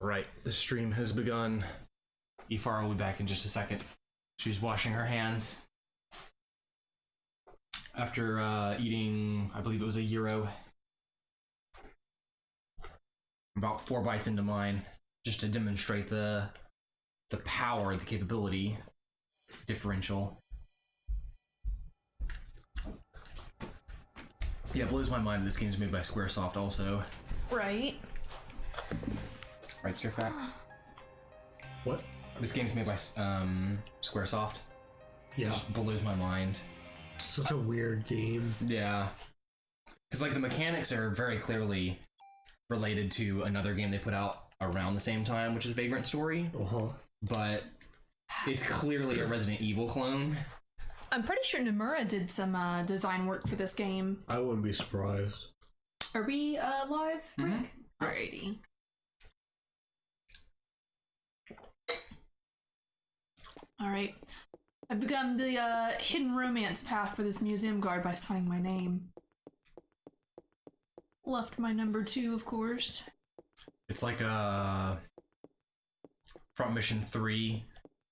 Right, the stream has begun. Eefara will be back in just a second. She's washing her hands after eating, I believe it was a gyro. About 4 bites into mine, just to demonstrate the power, the capability differential. Yeah, it blows my mind this game's made by Squaresoft also. Right. Right, Stairfax? What? This game's made by Squaresoft. Yeah. It just blows my mind. Such a weird game. Yeah. Because, like, the mechanics are very clearly related to another game they put out around the same time, which is Vagrant Story. Uh-huh. But it's clearly a Resident Evil clone. I'm pretty sure Nomura did some design work for this game. I wouldn't be surprised. Are we live, Rick? Mhm. Alrighty. Alright. I've begun the hidden romance path for this museum guard by signing my name. Left my number 2, of course. It's like Front Mission 3,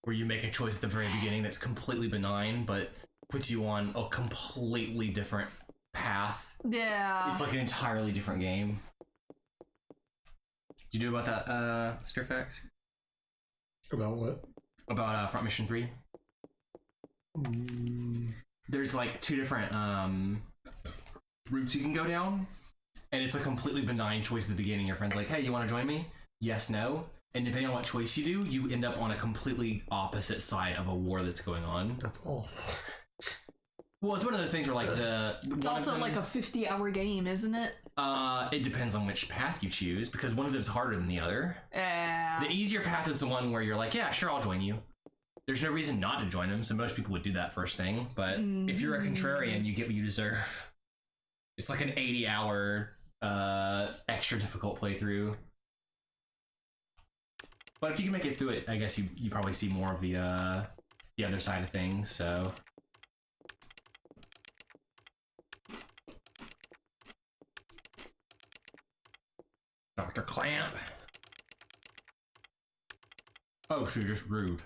where you make a choice at the very beginning that's completely benign, but puts you on a completely different path. Yeah. It's like an entirely different game. Did you know about that, Stairfax? About what? About Front Mission 3? There's like 2 different routes you can go down, and it's a completely benign choice at the beginning. Your friend's like, hey, you want to join me? Yes, no. And depending on what choice you do, you end up on a completely opposite side of a war that's going on. That's awful. Well, it's one of those things where like It's also like a 50-hour game, isn't it? It depends on which path you choose, because one of them's harder than the other. The easier path is the one where you're like, yeah, sure, I'll join you. There's no reason not to join them, so most people would do that first thing. But if you're a contrarian, you get what you deserve. It's like an 80-hour extra difficult playthrough. But if you can make it through it, I guess you probably see more of the other side of things. So. Dr. Clamp. Oh, she just rude.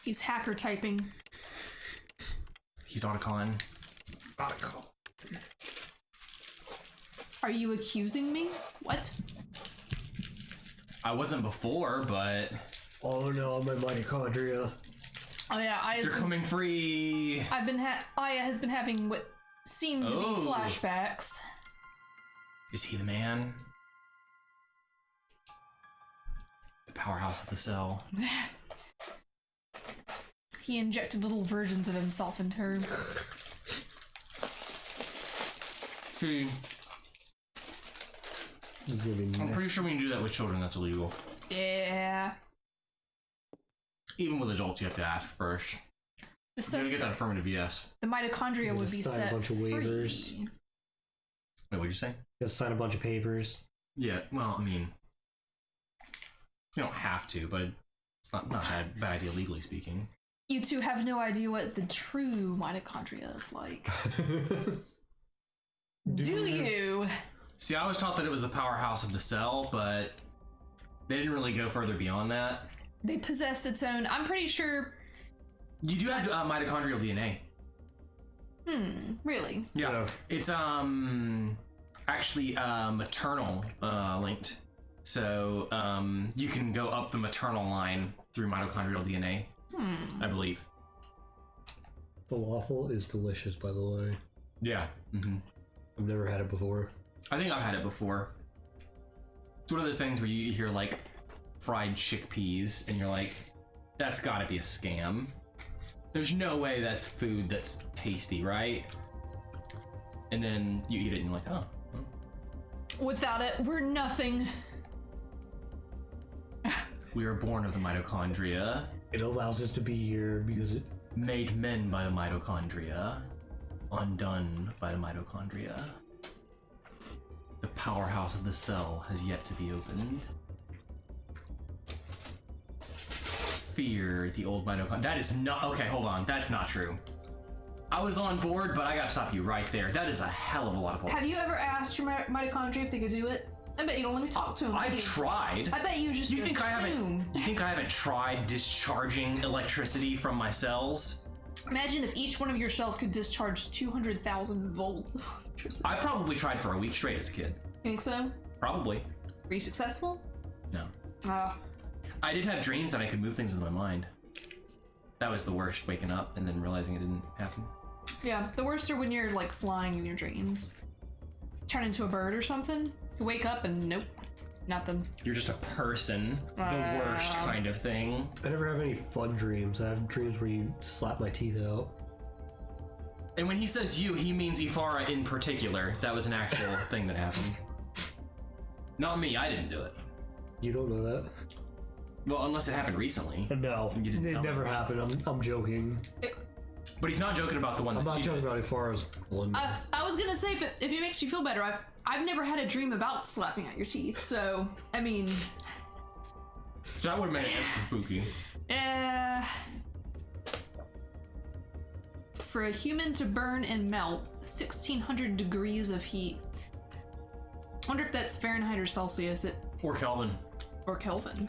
He's hacker typing. He's Otacon. Otacon. Are you accusing me? What? I wasn't before, but Oh no, my mitochondria. Oh yeah, they're coming free. Aya has been having what seem to be flashbacks. Is he the man? The powerhouse of the cell. He injected little versions of himself into her. See, This is gonna be I'm pretty sure when you do that with children, that's illegal. Yeah. Even with adults, you have to ask first. You gotta get that affirmative yes. The mitochondria would be sign set a bunch of waivers. free. Wait, what'd you say? Just sign a bunch of papers. Yeah, well, I mean, you don't have to, but it's not a bad idea legally speaking. You two have no idea what the true mitochondria is like. Do you? See, I always thought that it was the powerhouse of the cell, but they didn't really go further beyond that. They possess its own. I'm pretty sure. You do have mitochondrial DNA. Really? Yeah. It's actually maternal linked. So you can go up the maternal line through mitochondrial DNA. I believe. Falafel is delicious, by the way. Yeah. I've never had it before. I think I've had it before. It's one of those things where you hear like fried chickpeas and you're like, that's gotta be a scam. There's no way that's food that's tasty, right? And then you eat it and you're like, oh. Without it, we're nothing. We are born of the mitochondria. It allows us to be here because it Made men by the mitochondria. Undone by the mitochondria. The powerhouse of the cell has yet to be opened. Fear the old mitochondria. That is not... Okay, hold on. That's not true. I was on board, but I gotta stop you right there. That is a hell of a lot of volts. Have you ever asked your mitochondria if they could do it? I bet you don't let me talk to them. I've tried. I bet you just You think assume. You think I haven't tried discharging electricity from my cells? Imagine if each one of your cells could discharge 200,000 volts of electricity. I probably tried for a week straight as a kid. Think so? Probably. Were you successful? No. Ah. I did have dreams that I could move things with my mind. That was the worst, waking up and then realizing it didn't happen. Yeah, the worst are when you're like flying in your dreams. Turn into a bird or something. You wake up and nope, nothing. You're just a person. The worst kind of thing. I never have any fun dreams. I have dreams where you slap my teeth out. And when he says you, he means Eefara in particular. That was an actual thing that happened. Not me, I didn't do it. You don't know that? Well, unless it happened recently. No, You didn't it tell never me. happened. I'm joking. But he's not joking about the one I'm that not she joking did. about Eefara's one. I was gonna say if it makes you feel better, I've never had a dream about slapping out your teeth. So I mean, So that would have made it extra spooky. for a human to burn and melt, 1,600 degrees of heat. I wonder if that's Fahrenheit or Celsius, Or Kelvin. or Kelvin.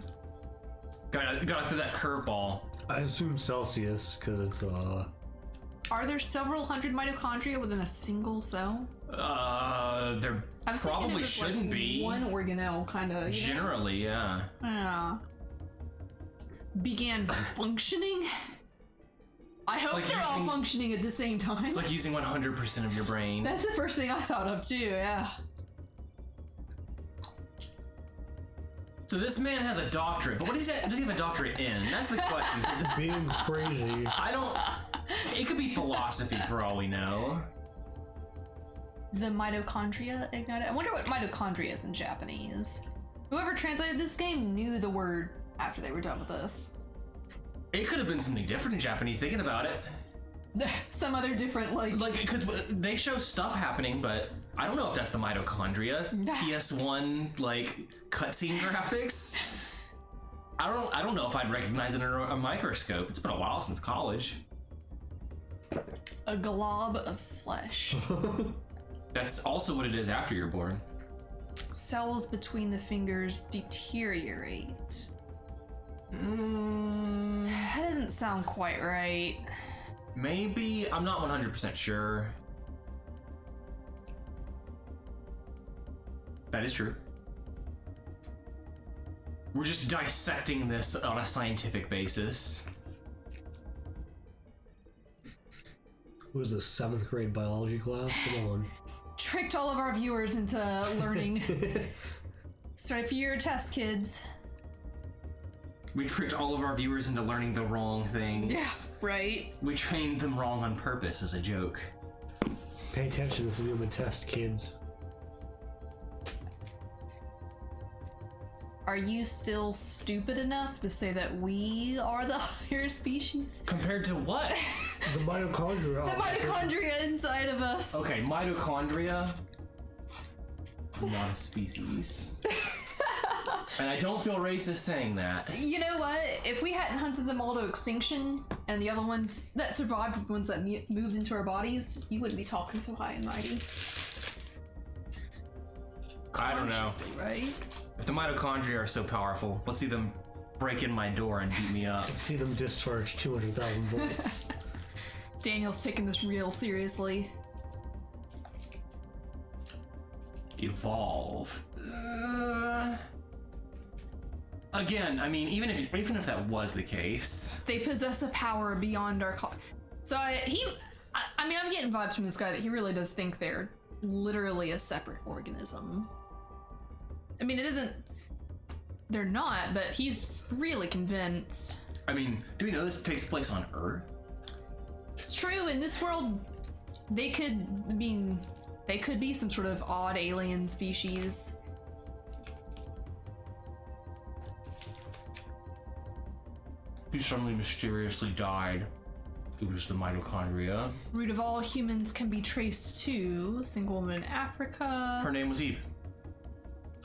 Gotta throw that curveball. I assume Celsius because it's Are there several hundred mitochondria within a single cell? There I was thinking it probably was shouldn't like be. one organelle, kind of. Generally, yeah. Yeah. Began functioning. I hope like they're all using- functioning at the same time. It's like using 100% of your brain. That's the first thing I thought of too. Yeah. So this man has a doctorate, but what does he have a doctorate in? That's the question. 'Cause being crazy. I don't. It could be philosophy for all we know. The mitochondria ignited. I wonder what mitochondria is in Japanese. Whoever translated this game knew the word after they were done with this. It could have been something different in Japanese. Thinking about it, Some other different like because they show stuff happening, but I don't know if that's the mitochondria. PS1 like cutscene graphics. I don't know if I'd recognize it under a microscope. It's been a while since college. a glob of flesh. That's also what it is after you're born. Cells between the fingers deteriorate. That doesn't sound quite right. Maybe, I'm not 100% sure. That is true. We're just dissecting this on a scientific basis. What is this, 7th grade biology class? Come on. Tricked all of our viewers into learning. Sorry for your test, kids. We tricked all of our viewers into learning the wrong things. Yeah, right. We trained them wrong on purpose as a joke. Pay attention, this will be on the test, kids. Are you still stupid enough to say that we are the higher species? Compared to what? The mitochondria. The mitochondria inside of us. Okay, mitochondria. Not a species. And I don't feel racist saying that. You know what? If we hadn't hunted them all to extinction, and the other ones that survived were the ones that moved into our bodies, you wouldn't be talking so high and mighty. I don't know. Consciously, right? If the mitochondria are so powerful, let's see them break in my door and beat me up. See them discharge 200,000 volts. Daniel's taking this real seriously. Evolve. Again, I mean, even if that was the case, They possess a power beyond our So I mean, I'm getting vibes from this guy that he really does think they're literally a separate organism. I mean, it isn't. They're not, but he's really convinced. I mean, do we know this takes place on Earth? It's true. In this world, they could be some sort of odd alien species. He suddenly mysteriously died. It was the mitochondria. Root of all humans can be traced to single woman in Africa. Her name was Eve.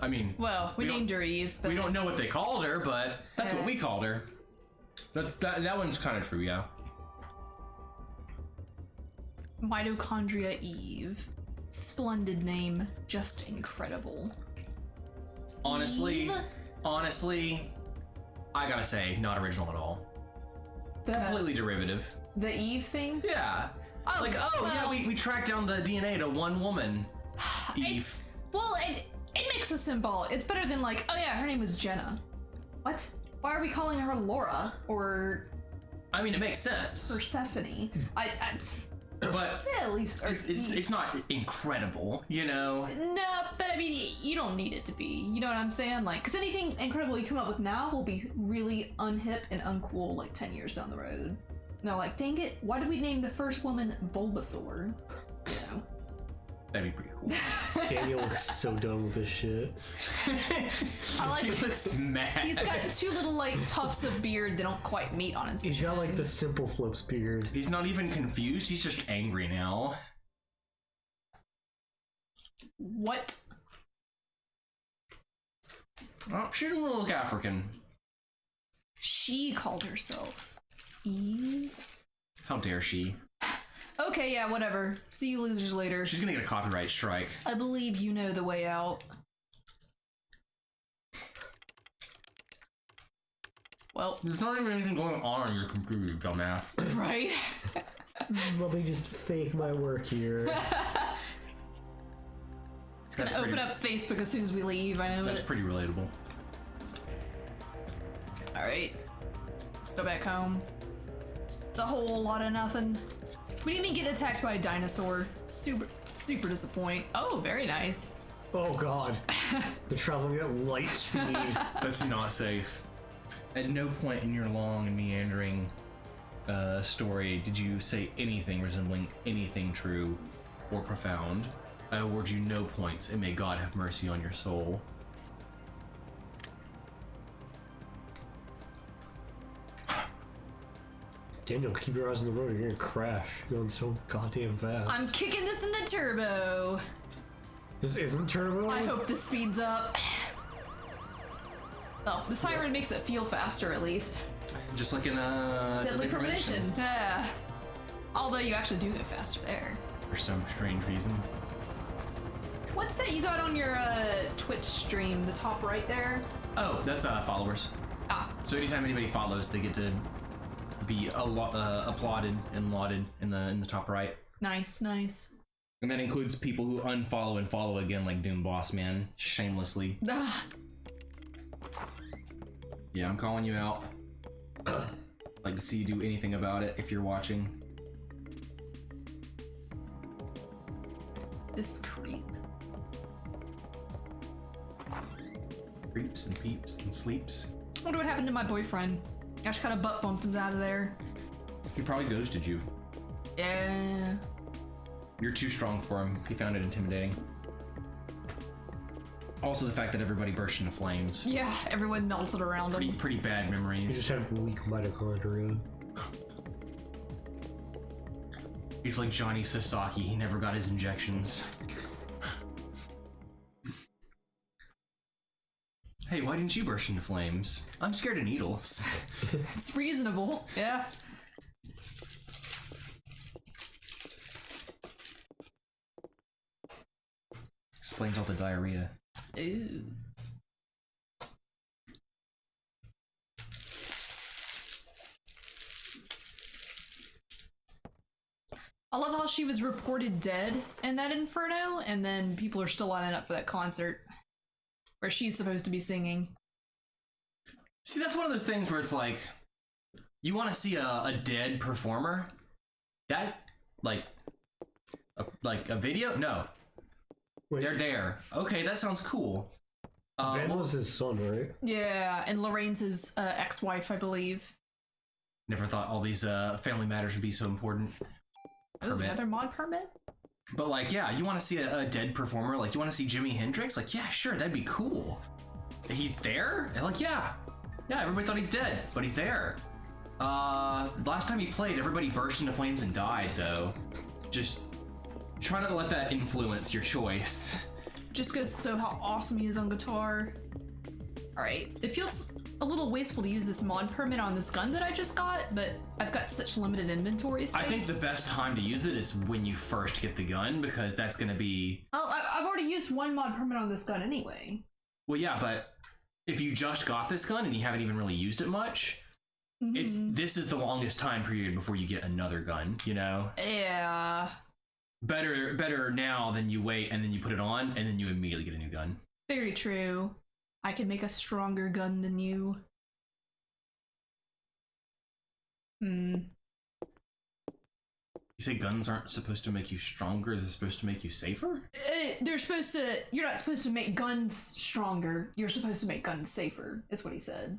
I mean, Well, we we named her Eve, but we don't know what they called her, but that's what we called her. That one's kind of true, yeah. Mitochondria Eve. Splendid name, just incredible. Honestly, Eve? I gotta say, not original at all. Completely derivative. The Eve thing? Yeah. Oh, Like, well, we tracked down the DNA to one woman. Eve. It makes us symbolic. It's better than like, oh yeah, her name was Jenna. What? Why are we calling her Laura or I mean, it makes sense. Persephone? But Yeah, at least it's not incredible, you know? No, but I mean, you don't need it to be. You know what I'm saying? Like, because anything incredible you come up with now will be really unhip and uncool like 10 years down the road. And they're like, dang it, why did we name the first woman Bulbasaur? You know? That'd be pretty cool. Daniel looks so done with this shit. I like He looks mad. He's got two little like tufts of beard that don't quite meet on his He's got like the simple flips beard. He's not even confused, he's just angry now. What? Oh, she didn't look African. She called herself Eve? How dare she? Okay, yeah, whatever. See you losers later. She's gonna get a copyright strike. I believe you know the way out. Well, There's not even anything going on your computer, you dumbass. right? Let me just fake my work here. It's gonna open up Facebook as soon as we leave, I know That's it. pretty relatable. Alright. Let's go back home. It's a whole lot of nothing. What do you mean getting attacked by a dinosaur? Super disappoint. Oh, very nice. Oh god. They're traveling at light speed. That's not safe. At no point in your long and meandering story did you say anything resembling anything true or profound. I award you no points, and may God have mercy on your soul. Daniel, keep your eyes on the road, you're gonna crash. You're going so goddamn fast. I'm kicking this into turbo. This isn't turbo? I hope this speeds up. Oh, the siren makes it feel faster at least. Just like in Deadly Premonition. Yeah. Although you actually do go faster there. For some strange reason. What's that you got on your Twitch stream? The top right there? Oh, that's followers. Ah. So anytime anybody follows, they get to be applauded and lauded in the top right. Nice, nice. And that includes people who unfollow and follow again, like Doom Boss Man, shamelessly. Ah. Yeah, I'm calling you out. Like to see you do anything about it if you're watching. This creep. Creeps and peeps and sleeps. I wonder what happened to my boyfriend. I just kind of butt bumped him out of there. He probably ghosted you. Yeah. You're too strong for him. He found it intimidating. Also, the fact that everybody burst into flames. Yeah, everyone melted around him. Pretty bad You memories. just have weak mitochondria. He's like Johnny Sasaki. He never got his injections. Hey, why didn't you burst into flames? I'm scared of needles. It's reasonable. Yeah. Explains all the diarrhea. Ooh. I love how she was reported dead in that inferno, and then people are still lining up for that concert where she's supposed to be singing. See, that's one of those things where it's like, you want to see a dead performer? That, like a video? No. Wait, They're there. Okay, that sounds cool. Ben was his son, right? Yeah, and Lorraine's his ex-wife, I believe. Never thought all these family matters would be so important. Oh, Permit. another mod permit? But like, yeah, you want to see a dead performer? Like, you want to see Jimi Hendrix? Like, yeah, sure, that'd be cool. He's there? And like, yeah, everybody thought he's dead, but he's there. Last time he played, everybody burst into flames and died, though. Just try not to let that influence your choice. Just goes to show how awesome he is on guitar. Alright, it feels a little wasteful to use this mod permit on this gun that I just got, but I've got such limited inventory space. I think the best time to use it is when you first get the gun, because that's going to be... Oh, I've already used one mod permit on this gun anyway. Well, yeah, but if you just got this gun and you haven't even really used it much, this is the longest time period before you get another gun, you know? Yeah. Better now than you wait and then you put it on and then you immediately get a new gun. Very true. I can make a stronger gun than you. You say guns aren't supposed to make you stronger, they're supposed to make you safer? You're not supposed to make guns stronger, you're supposed to make guns safer, is what he said.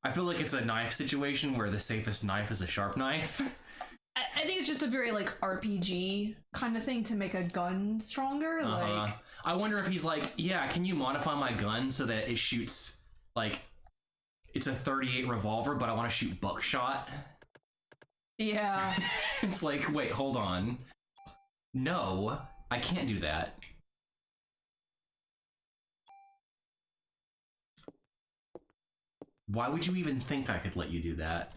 I feel like it's a knife situation where the safest knife is a sharp knife. I think it's just a very, like, RPG kind of thing to make a gun stronger, like... I wonder if he's like, yeah, can you modify my gun so that it shoots, like, it's a .38 revolver, but I want to shoot buckshot? Yeah. It's like, wait, hold on. No, I can't do that. Why would you even think I could let you do that?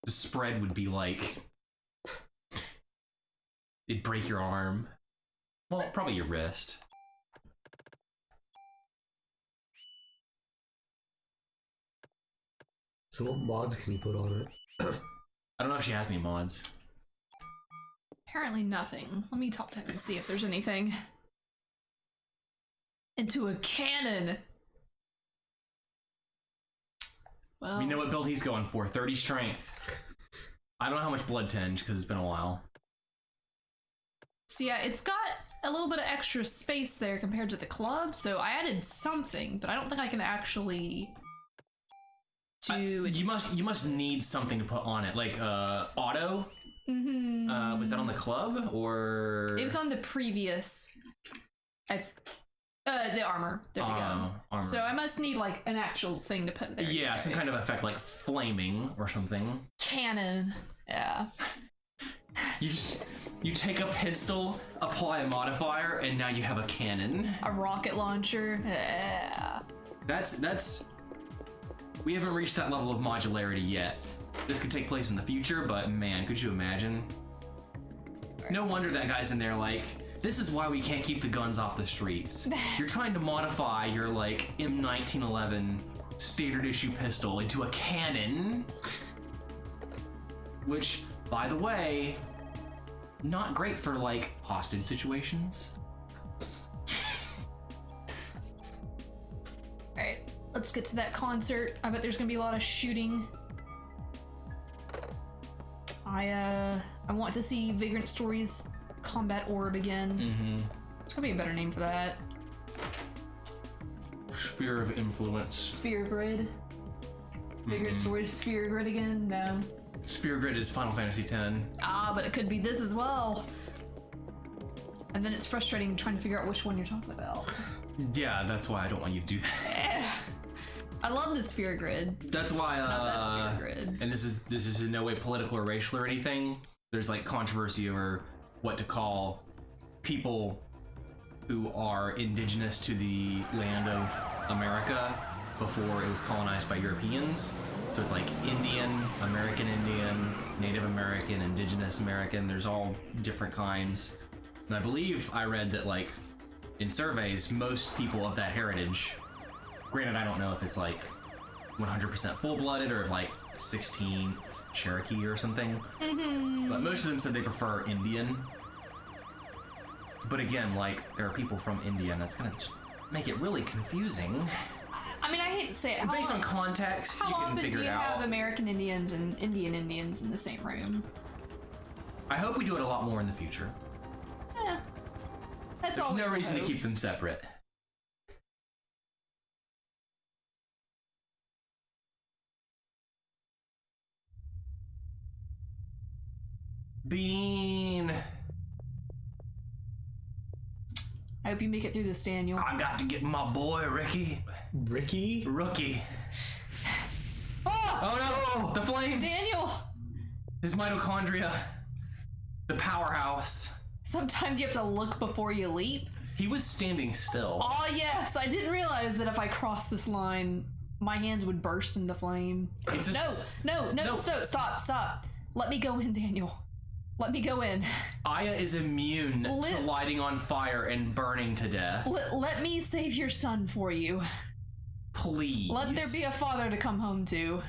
The spread would be like... It'd break your arm. Well, probably your wrist. So what mods can you put on it? I don't know if she has any mods. Apparently nothing. Let me top type and see if there's anything. Into a cannon! Well... You know what build he's going for? 30 strength. I don't know how much blood tinge, because it's been a while. So yeah, it's got a little bit of extra space there compared to the club, so I added something, but I don't think I can actually do... You must need something to put on it, like auto? Was that on the club, or...? It was on the previous... the armor. There we go. Armor. So I must need, like, an actual thing to put there. Yeah, some kind of effect, like flaming or something. Cannon. Yeah. You take a pistol, apply a modifier, and now you have a cannon. A rocket launcher. Yeah. That's... We haven't reached that level of modularity yet. This could take place in the future, but man, could you imagine? No wonder that guy's in there like, this is why we can't keep the guns off the streets. You're trying to modify your, like, M1911 standard issue pistol into a cannon. Which, by the way, not great for, like, hostage situations. Alright, let's get to that concert. I bet there's gonna be a lot of shooting. I want to see Vagrant Stories Combat Orb again. There's gonna be a better name for that. Sphere of Influence. Sphere Grid. Vagrant Stories Sphere Grid again? No. Sphere Grid is Final Fantasy X. Ah, but it could be this as well. And then it's frustrating trying to figure out which one you're talking about. Yeah, that's why I don't want you to do that. I love the Sphere Grid. That's why, Not that Sphere Grid. and this is in no way political or racial or anything. There's like controversy over what to call people who are indigenous to the land of America before it was colonized by Europeans. So it's like Indian, American Indian, Native American, Indigenous American. There's all different kinds. And I believe I read that, like, in surveys, most people of that heritage, granted I don't know if it's like 100% full-blooded or if like 16 Cherokee or something, but most of them said they prefer Indian. But again, like, there are people from India, and that's gonna just make it really confusing. I mean, I hate to say it. Based on context, you can figure it out. How often do you have American Indians and Indian Indians in the same room? I hope we do it a lot more in the future. Yeah. That's There's always no the reason to hope. keep them separate. Bean! I hope you make it through this, Daniel. I got to get my boy, Ricky. Ricky? Rookie. Oh! Oh no! The flames! Daniel! His mitochondria. The powerhouse. Sometimes you have to look before you leap. He was standing still. Oh yes, I didn't realize that if I crossed this line, my hands would burst into flame. It's just, No, stop. Let me go in, Daniel. Let me go in. Aya is immune to lighting on fire and burning to death. Let me save your son for you. Please. Let there be a father to come home to.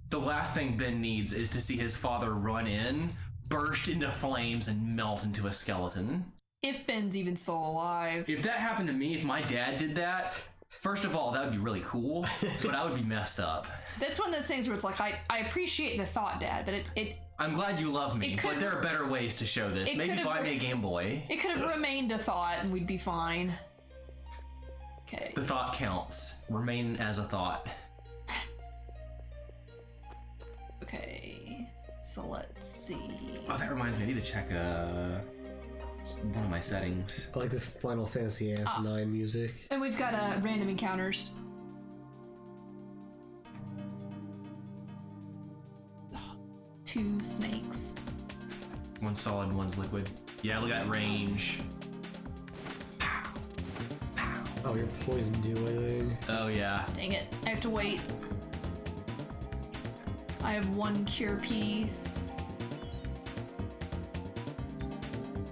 The last thing Ben needs is to see his father run in, burst into flames, and melt into a skeleton. If Ben's even still alive. If that happened to me, if my dad did that, first of all, that would be really cool, but I would be messed up. That's one of those things where it's like, I appreciate the thought, Dad, but it I'm glad you love me, but there are better ways to show this. Maybe buy me a Game Boy. It could have remained a thought and we'd be fine. Okay. The thought counts. Remain as a thought. Okay. So let's see. Oh, that reminds me, I need to check one of my settings. I like this Final Fantasy Asinine music. And we've got random encounters. 2 snakes. One's solid, one's liquid. Yeah, look at that range. Pow. Pow. Oh, your poison do anything? Oh, yeah. Dang it. I have to wait. I have 1 cure P.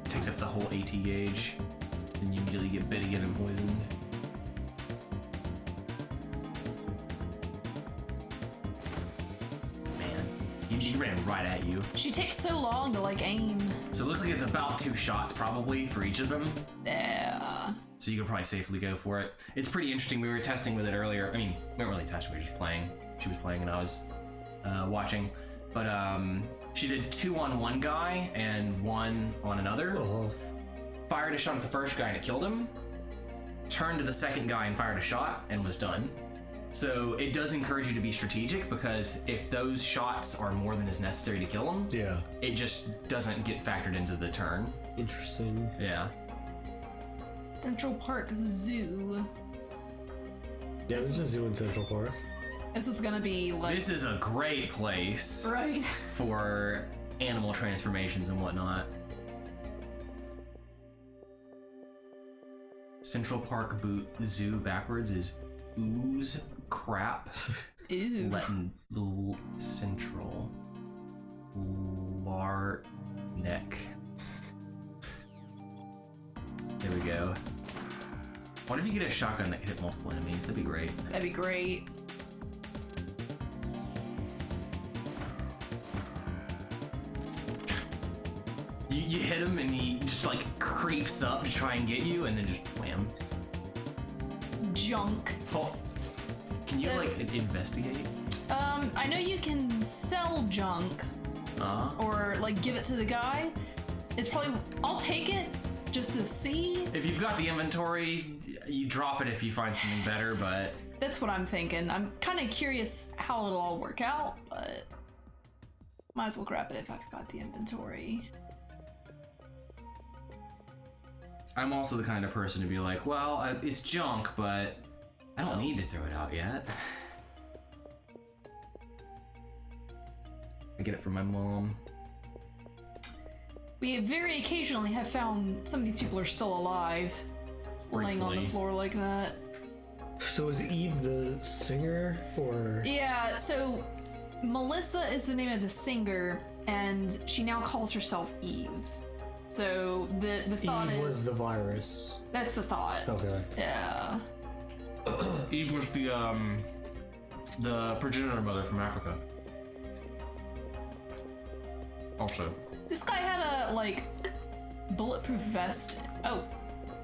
Takes up the whole AT gauge. And you immediately get bit again and poisoned. She ran right at you. She takes so long to like aim. So it looks like it's about 2 shots probably for each of them. Yeah. So you can probably safely go for it. It's pretty interesting. We were testing with it earlier. I mean, we weren't really testing, we were just playing. She was playing and I was watching. But she did 2 on one guy and 1 on another. Fired a shot at the first guy and it killed him. Turned to the second guy and fired a shot and was done. So it does encourage you to be strategic, because if those shots are more than is necessary to kill him, yeah, it just doesn't get factored into the turn. Interesting. Yeah. Central Park is a zoo. Yeah, there's a zoo in Central Park. This is gonna be like... This is a great place, right, for animal transformations and whatnot. Central Park Zoo backwards is ooze crap. Ew. Central Lar neck. There we go. What if you get a shotgun that can hit multiple enemies? That'd be great. That'd be great. You hit him and he just like creeps up to try and get you, and then just wham. Junk. Oh. Can you like investigate? I know you can sell junk. Or like give it to the guy. It's probably, I'll take it just to see. If you've got the inventory, you drop it if you find something better, but... That's what I'm thinking. I'm kind of curious how it'll all work out, but might as well grab it if I've got the inventory. I'm also the kind of person to be like, well, it's junk, but I don't need to throw it out yet. I get it from my mom. We very occasionally have found some of these people are still alive, laying on the floor like that. So is Eve the singer, or? Yeah, so Melissa is the name of the singer, and she now calls herself Eve. So the thought Eve is... was the virus. That's the thought. Okay. Yeah. Eve was the progenitor mother from Africa. Also. This guy had a, like, bulletproof vest. Oh.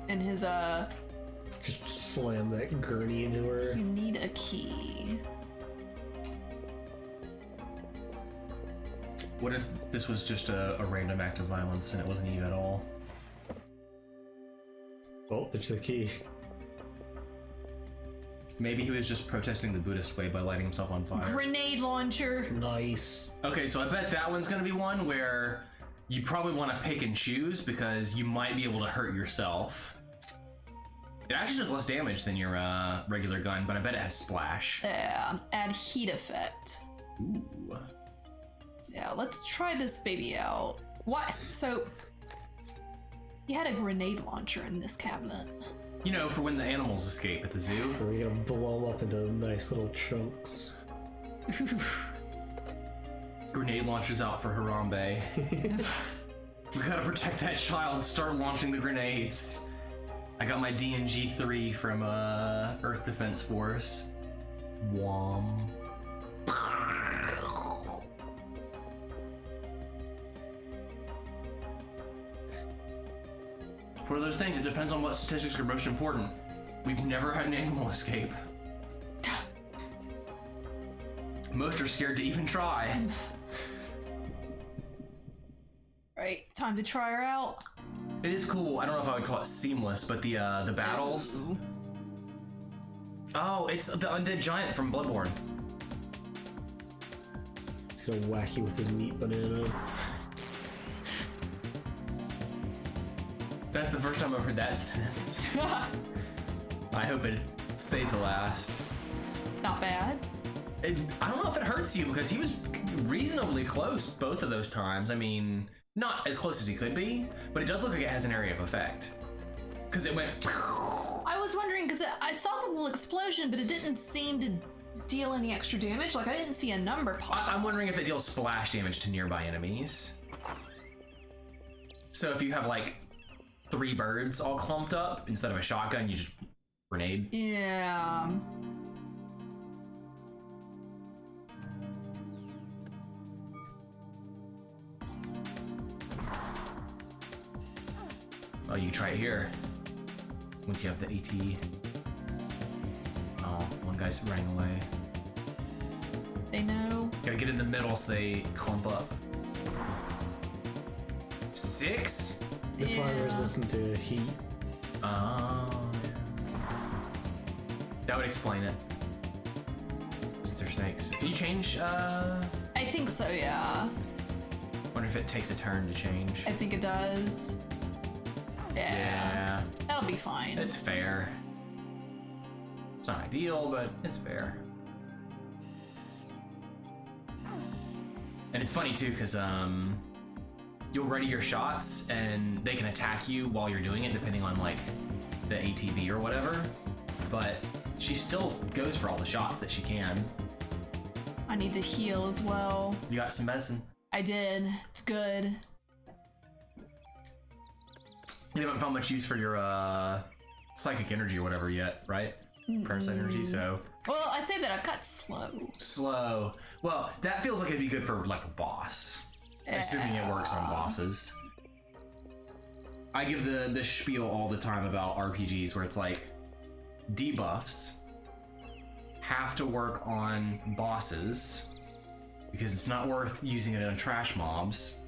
And his, Just slam that gurney into her. You need a key. What if this was just a random act of violence and it wasn't Eve at all? Oh, there's the key. Maybe he was just protesting the Buddhist way by lighting himself on fire. Grenade launcher. Nice. Okay, so I bet that one's gonna be one where you probably want to pick and choose, because you might be able to hurt yourself. It actually does less damage than your regular gun, but I bet it has splash. Yeah, add heat effect. Ooh. Yeah, let's try this baby out. What? So, you had a grenade launcher in this cabinet. You know, for when the animals escape at the zoo. We're gonna blow them up into nice little chunks. Grenade launchers out for Harambe. We gotta protect that child. Start launching the grenades. I got my DNG 3 from Earth Defense Force. Wham. One of those things, it depends on what statistics are most important. We've never had an animal escape. Most are scared to even try. Right, time to try her out. It is cool. I don't know if I would call it seamless, but the battles. Ooh. Oh, it's the undead giant from Bloodborne. He's gonna whack you with his meat banana. That's the first time I've heard that sentence. I hope it stays the last. Not bad. I don't know if it hurts you because he was reasonably close both of those times. I mean, not as close as he could be, but it does look like it has an area of effect. Because it went... I was wondering, because I saw the little explosion, but it didn't seem to deal any extra damage. Like, I didn't see a number pop. I'm wondering if it deals splash damage to nearby enemies. So if you have, like, 3 birds all clumped up, instead of a shotgun, you just grenade. Yeah. Oh, you can try it here. Once you have the AT. Oh, one guy's running away. They know. Gotta get in the middle so they clump up. 6? They're probably resistant to heat. Oh, yeah. That would explain it. Since they're snakes. Can you change, I think so, yeah. Wonder if it takes a turn to change. I think it does. Yeah. That'll be fine. It's fair. It's not ideal, but it's fair. And it's funny too, because you'll ready your shots and they can attack you while you're doing it, depending on like the ATB or whatever. But she still goes for all the shots that she can. I need to heal as well. You got some medicine? I did. It's good. You haven't found much use for your psychic energy or whatever yet, right? Parasite energy, so. Well, I say that I've got slow. Slow. Well, that feels like it'd be good for like a boss. Assuming it works on bosses. I give the spiel all the time about RPGs where it's like debuffs have to work on bosses because it's not worth using it on trash mobs.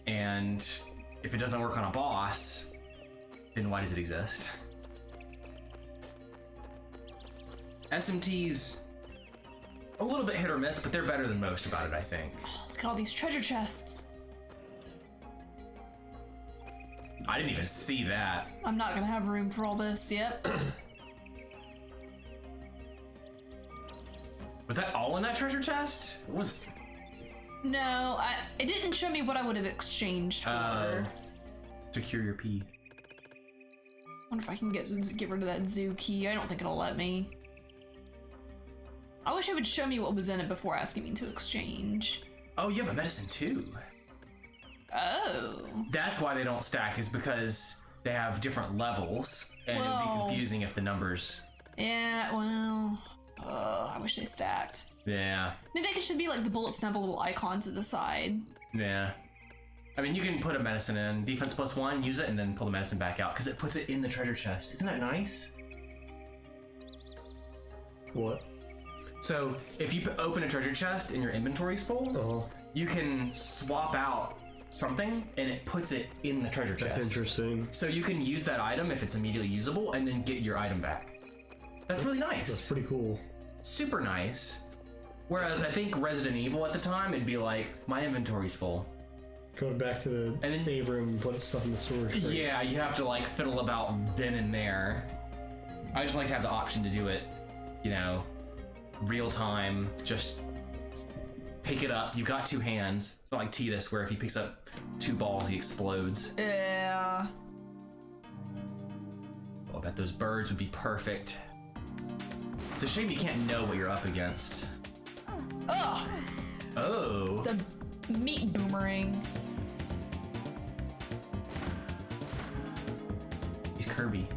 And if it doesn't work on a boss, then why does it exist? SMT's a little bit hit or miss, but they're better than most about it, I think. Oh, look at all these treasure chests. I didn't even see that. I'm not gonna have room for all this. Yep. Was that all in that treasure chest? It was. No, it didn't show me what I would have exchanged for. Secure your P. Wonder if I can get rid of that zoo key. I don't think it'll let me. I wish it would show me what was in it before asking me to exchange. Oh, you have a medicine too. Oh. That's why they don't stack, is because they have different levels, and it would be confusing if the numbers. Yeah, well. I wish they stacked. Yeah. Maybe they should be like the bullets have a little icon to the side. Yeah. I mean, you can put a medicine in, defense +1, use it, and then pull the medicine back out, because it puts it in the treasure chest. Isn't that nice? What? So, if you open a treasure chest and your inventory's full, you can swap out something, and it puts it in the treasure chest. That's interesting. So you can use that item if it's immediately usable, and then get your item back. That's really nice. That's pretty cool. Super nice. Whereas I think Resident Evil at the time, it'd be like, my inventory's full. Going back to the save room and put stuff in the storage crate. Yeah, you have to like fiddle about then and there. I just like to have the option to do it, you know, real time, just pick it up. You got 2 hands, like Tidus, where if he picks up 2 balls, he explodes. Yeah. Oh, I bet those birds would be perfect. It's a shame you can't know what you're up against. Ugh. Oh. It's a meat boomerang. He's Kirby.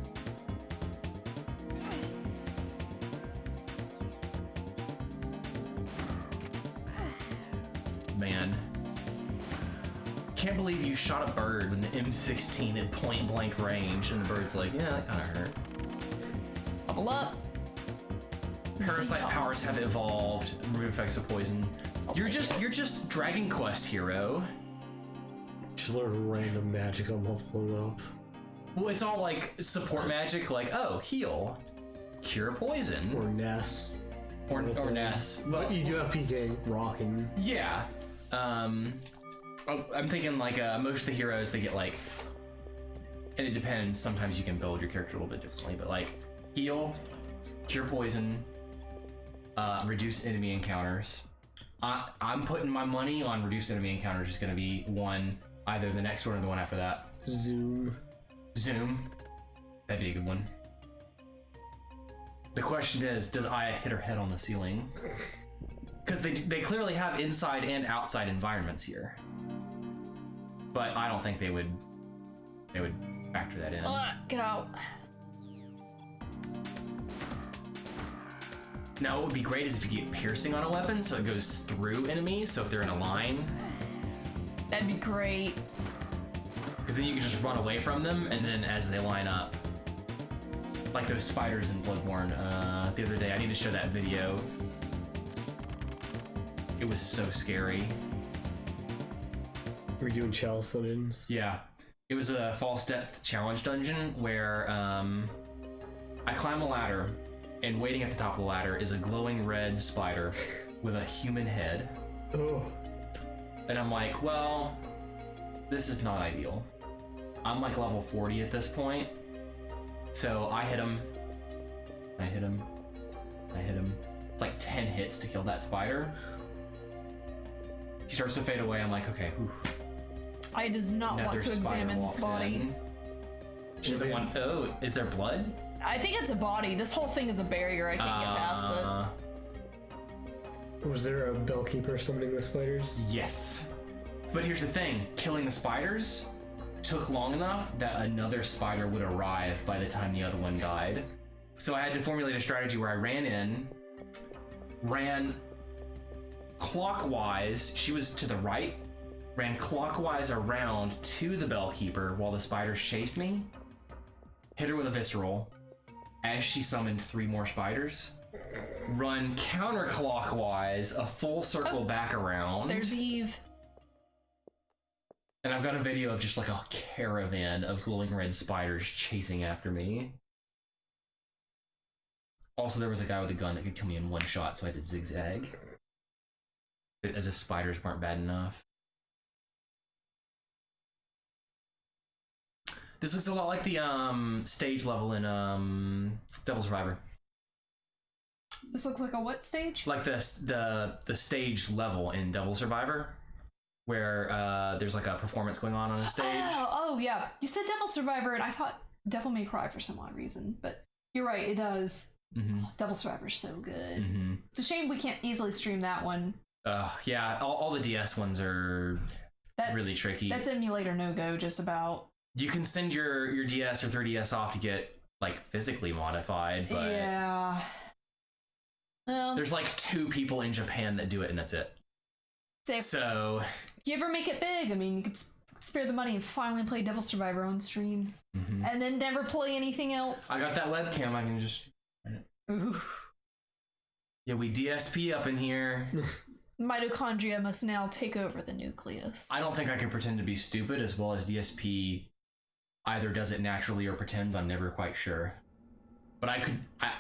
Man. Can't believe you shot a bird with an M16 at point blank range, and the bird's like, yeah, that kind of hurt. Level up. Parasite powers have evolved. Remove effects of poison. You're just Dragon Quest hero. Just learn random magic on leveling up. Well, it's all like support magic, like, oh, heal, cure poison, Or Ness. or Ness. But you do have PK rocking. Yeah. I'm thinking like most of the heroes, they get like, and it depends. Sometimes you can build your character a little bit differently, but like heal, cure poison, reduce enemy encounters. I'm putting my money on reduce enemy encounters is going to be either the next one or the one after that. Zoom. That'd be a good one. The question is, does Aya hit her head on the ceiling? Because they clearly have inside and outside environments here, but I don't think they would factor that in. Get out. Now, what would be great is if you get piercing on a weapon, so it goes through enemies. So if they're in a line, That'd be great. because then you can just run away from them, and then as they line up, like those spiders in Bloodborne. The other day, I need to show that video. It was so scary. Were you doing chalice dungeons? Yeah, it was a false depth challenge dungeon where I climb a ladder, and waiting at the top of the ladder is a glowing red spider with a human head. Oh. And I'm like, well, this is not ideal. I'm like level 40 at this point. So I hit him. I hit him. It's like 10 hits to kill that spider. He starts to fade away. I'm like, okay, whew. I does not Another want to spider examine walks its body. in. She's the one. Oh, is there blood? I think it's a body. This whole thing is a barrier. I can't get past it. Was there a bellkeeper summoning the spiders? Yes. But here's the thing. Killing the spiders took long enough that another spider would arrive by the time the other one died. So I had to formulate a strategy where I ran clockwise. She was to the right, ran clockwise around to the bellkeeper while the spiders chased me, hit her with a visceral as she summoned 3 more spiders, run counterclockwise a full circle back around. There's Eve. And I've got a video of just like a caravan of glowing red spiders chasing after me. Also, there was a guy with a gun that could kill me in one shot, so I did zigzag. As if spiders weren't bad enough. This looks a lot like the stage level in Devil Survivor. This looks like a what stage? Like the stage level in Devil Survivor, where there's like a performance going on a stage. Oh yeah. You said Devil Survivor, and I thought Devil May Cry for some odd reason, but you're right. It does. Mm-hmm. Devil Survivor's so good. Mm-hmm. It's a shame we can't easily stream that one. Yeah, all the DS ones are really tricky. That's emulator no-go, just about. You can send your DS or 3DS off to get like physically modified, but yeah. Well, there's like 2 people in Japan that do it, and that's it. So if you ever make it big, I mean, you could spare the money and finally play Devil Survivor on stream, and then never play anything else. I got that webcam. I can just. Ooh. Yeah, we DSP up in here. Mitochondria must now take over the nucleus. I don't think I can pretend to be stupid as well as DSP either does it naturally or pretends. I'm never quite sure. But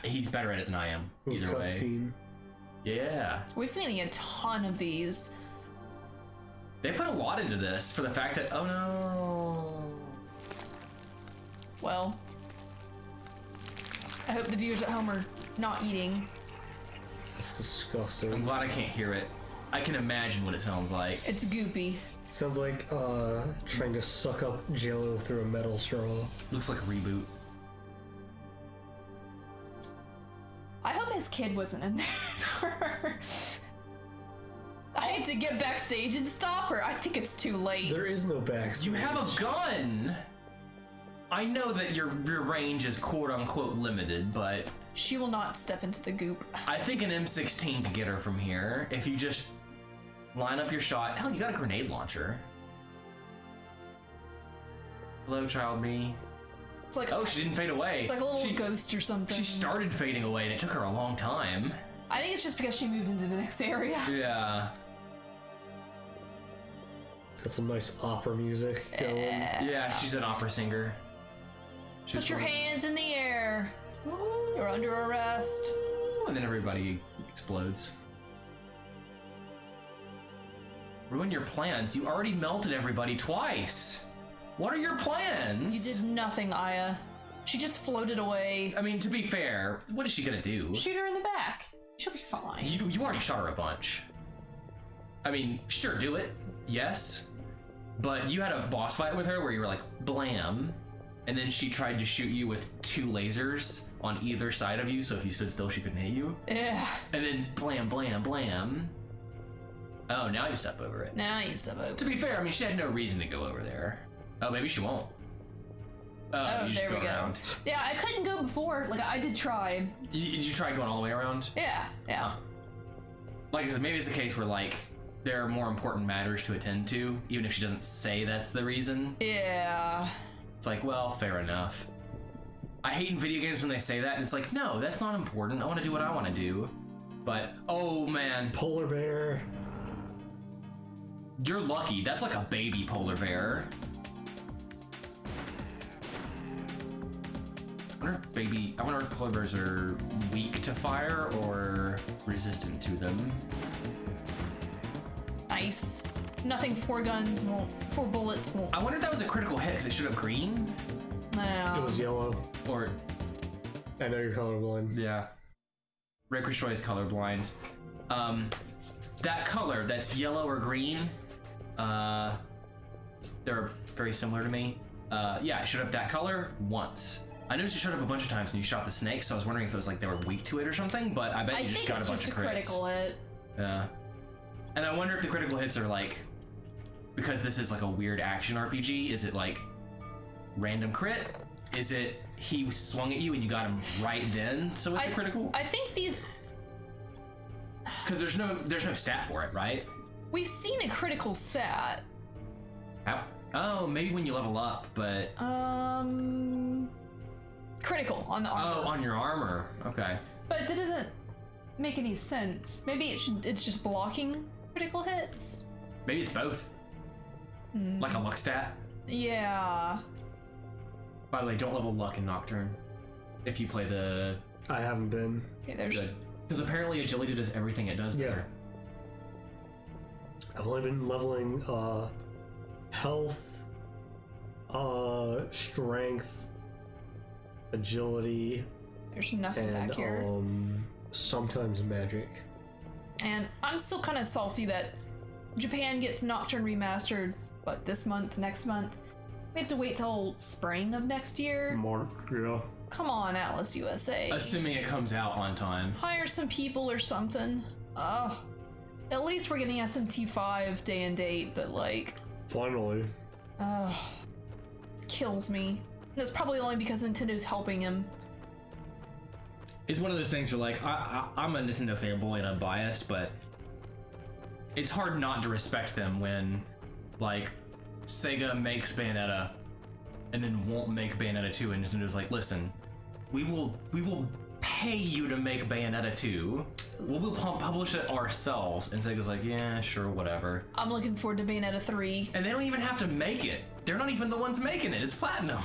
he's better at it than I am. Either way. Cutscene. Yeah. We've been getting a ton of these. They put a lot into this for the fact that, oh no. Well, I hope the viewers at home are not eating. It's disgusting. I'm glad I can't hear it. I can imagine what it sounds like. It's goopy. Sounds like trying to suck up Jello through a metal straw. Looks like a reboot. I hope his kid wasn't in there. I hate to get backstage and stop her. I think it's too late. There is no backstage. You have a gun! I know that your range is quote-unquote limited, but... She will not step into the goop. I think an M16 could get her from here if you just line up your shot. Hell, you got a grenade launcher. Hello, child me. It's like Oh, she didn't fade away. It's like a little ghost or something. She started fading away and it took her a long time. I think it's just because she moved into the next area. Yeah. Got some nice opera music going. Yeah, she's an opera singer. Put your hands in the air. You're under arrest. And then everybody explodes. Ruin your plans. You already melted everybody twice. What are your plans? You did nothing, Aya. She just floated away. I mean, to be fair, what is she gonna do? Shoot her in the back. She'll be fine. You already shot her a bunch. I mean, sure, do it. Yes. But you had a boss fight with her where you were like, blam. And then she tried to shoot you with 2 lasers on either side of you, so if you stood still, she couldn't hit you. Yeah. And then blam, blam, blam. Oh, now you step over it. Now you step over. To be fair, I mean, she had no reason to go over there. Oh, maybe she won't. Oh, you just there go we go. around. Yeah, I couldn't go before. Like, I did try. Did you try going all the way around? Yeah, yeah. Like, maybe it's a case where, like, there are more important matters to attend to, even if she doesn't say that's the reason. Yeah. It's like, well, fair enough. I hate in video games when they say that, and it's like, no, that's not important. I want to do what I want to do. But, oh, man. Polar bear. You're lucky. That's like a baby polar bear. I wonder if polar bears are weak to fire or resistant to them. Nice. Nothing 4 guns won't, 4 bullets won't. I wonder if that was a critical hit because it showed up green. It was yellow. Or I know you're colorblind. yeah, Rick Ristroy is colorblind. That color that's yellow or green, they're very similar to me. Yeah, it showed up that color once. I noticed it showed up a bunch of times when you shot the snake, so I was wondering if it was like they were weak to it or something, but I bet you just got a bunch of crits. I think it's just a critical hit. Yeah. And I wonder if the critical hits are like, because this is like a weird action RPG, is it like random crit? Is it he swung at you and you got him right then, so it's a critical? I think these... Because there's no stat for it, right? We've seen a critical stat. How? Oh, maybe when you level up, but... Critical on the armor. Oh, on your armor. Okay. But that doesn't make any sense. Maybe it's just blocking critical hits? Maybe it's both. Like a luck stat. Yeah. By the way, don't level luck in Nocturne. If you play the... I haven't been. Okay, there's... Because apparently agility does everything it does better. I've only been leveling health, strength, agility, There's nothing and back here. sometimes magic. And I'm still kind of salty that Japan gets Nocturne remastered, but this month, next month. We have to wait till spring of next year. Mark, yeah. Come on, Atlas USA. Assuming it comes out on time. Hire some people or something. At least we're getting SMT5 day and date, but like... Finally. Kills me. That's probably only because Nintendo's helping him. It's one of those things where like, I'm a Nintendo fanboy and I'm biased, but it's hard not to respect them when like Sega makes Bayonetta and then won't make Bayonetta 2 and Nintendo's like, listen, we will pay you to make Bayonetta 2. We'll publish it ourselves. And Sega's like, yeah, sure, whatever. I'm looking forward to Bayonetta 3. And they don't even have to make it. They're not even the ones making it. It's Platinum.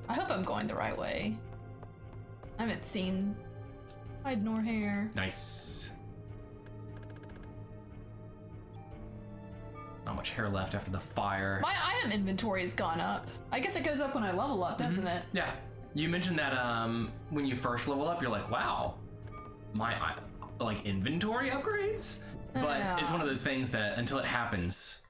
I hope I'm going the right way. I haven't seen hide nor hair. Nice. Not much hair left after the fire. My item inventory has gone up. I guess it goes up when I level up, doesn't it? Yeah. You mentioned that when you first level up, you're like, wow, my like inventory upgrades? But Yeah. it's one of those things that until it happens,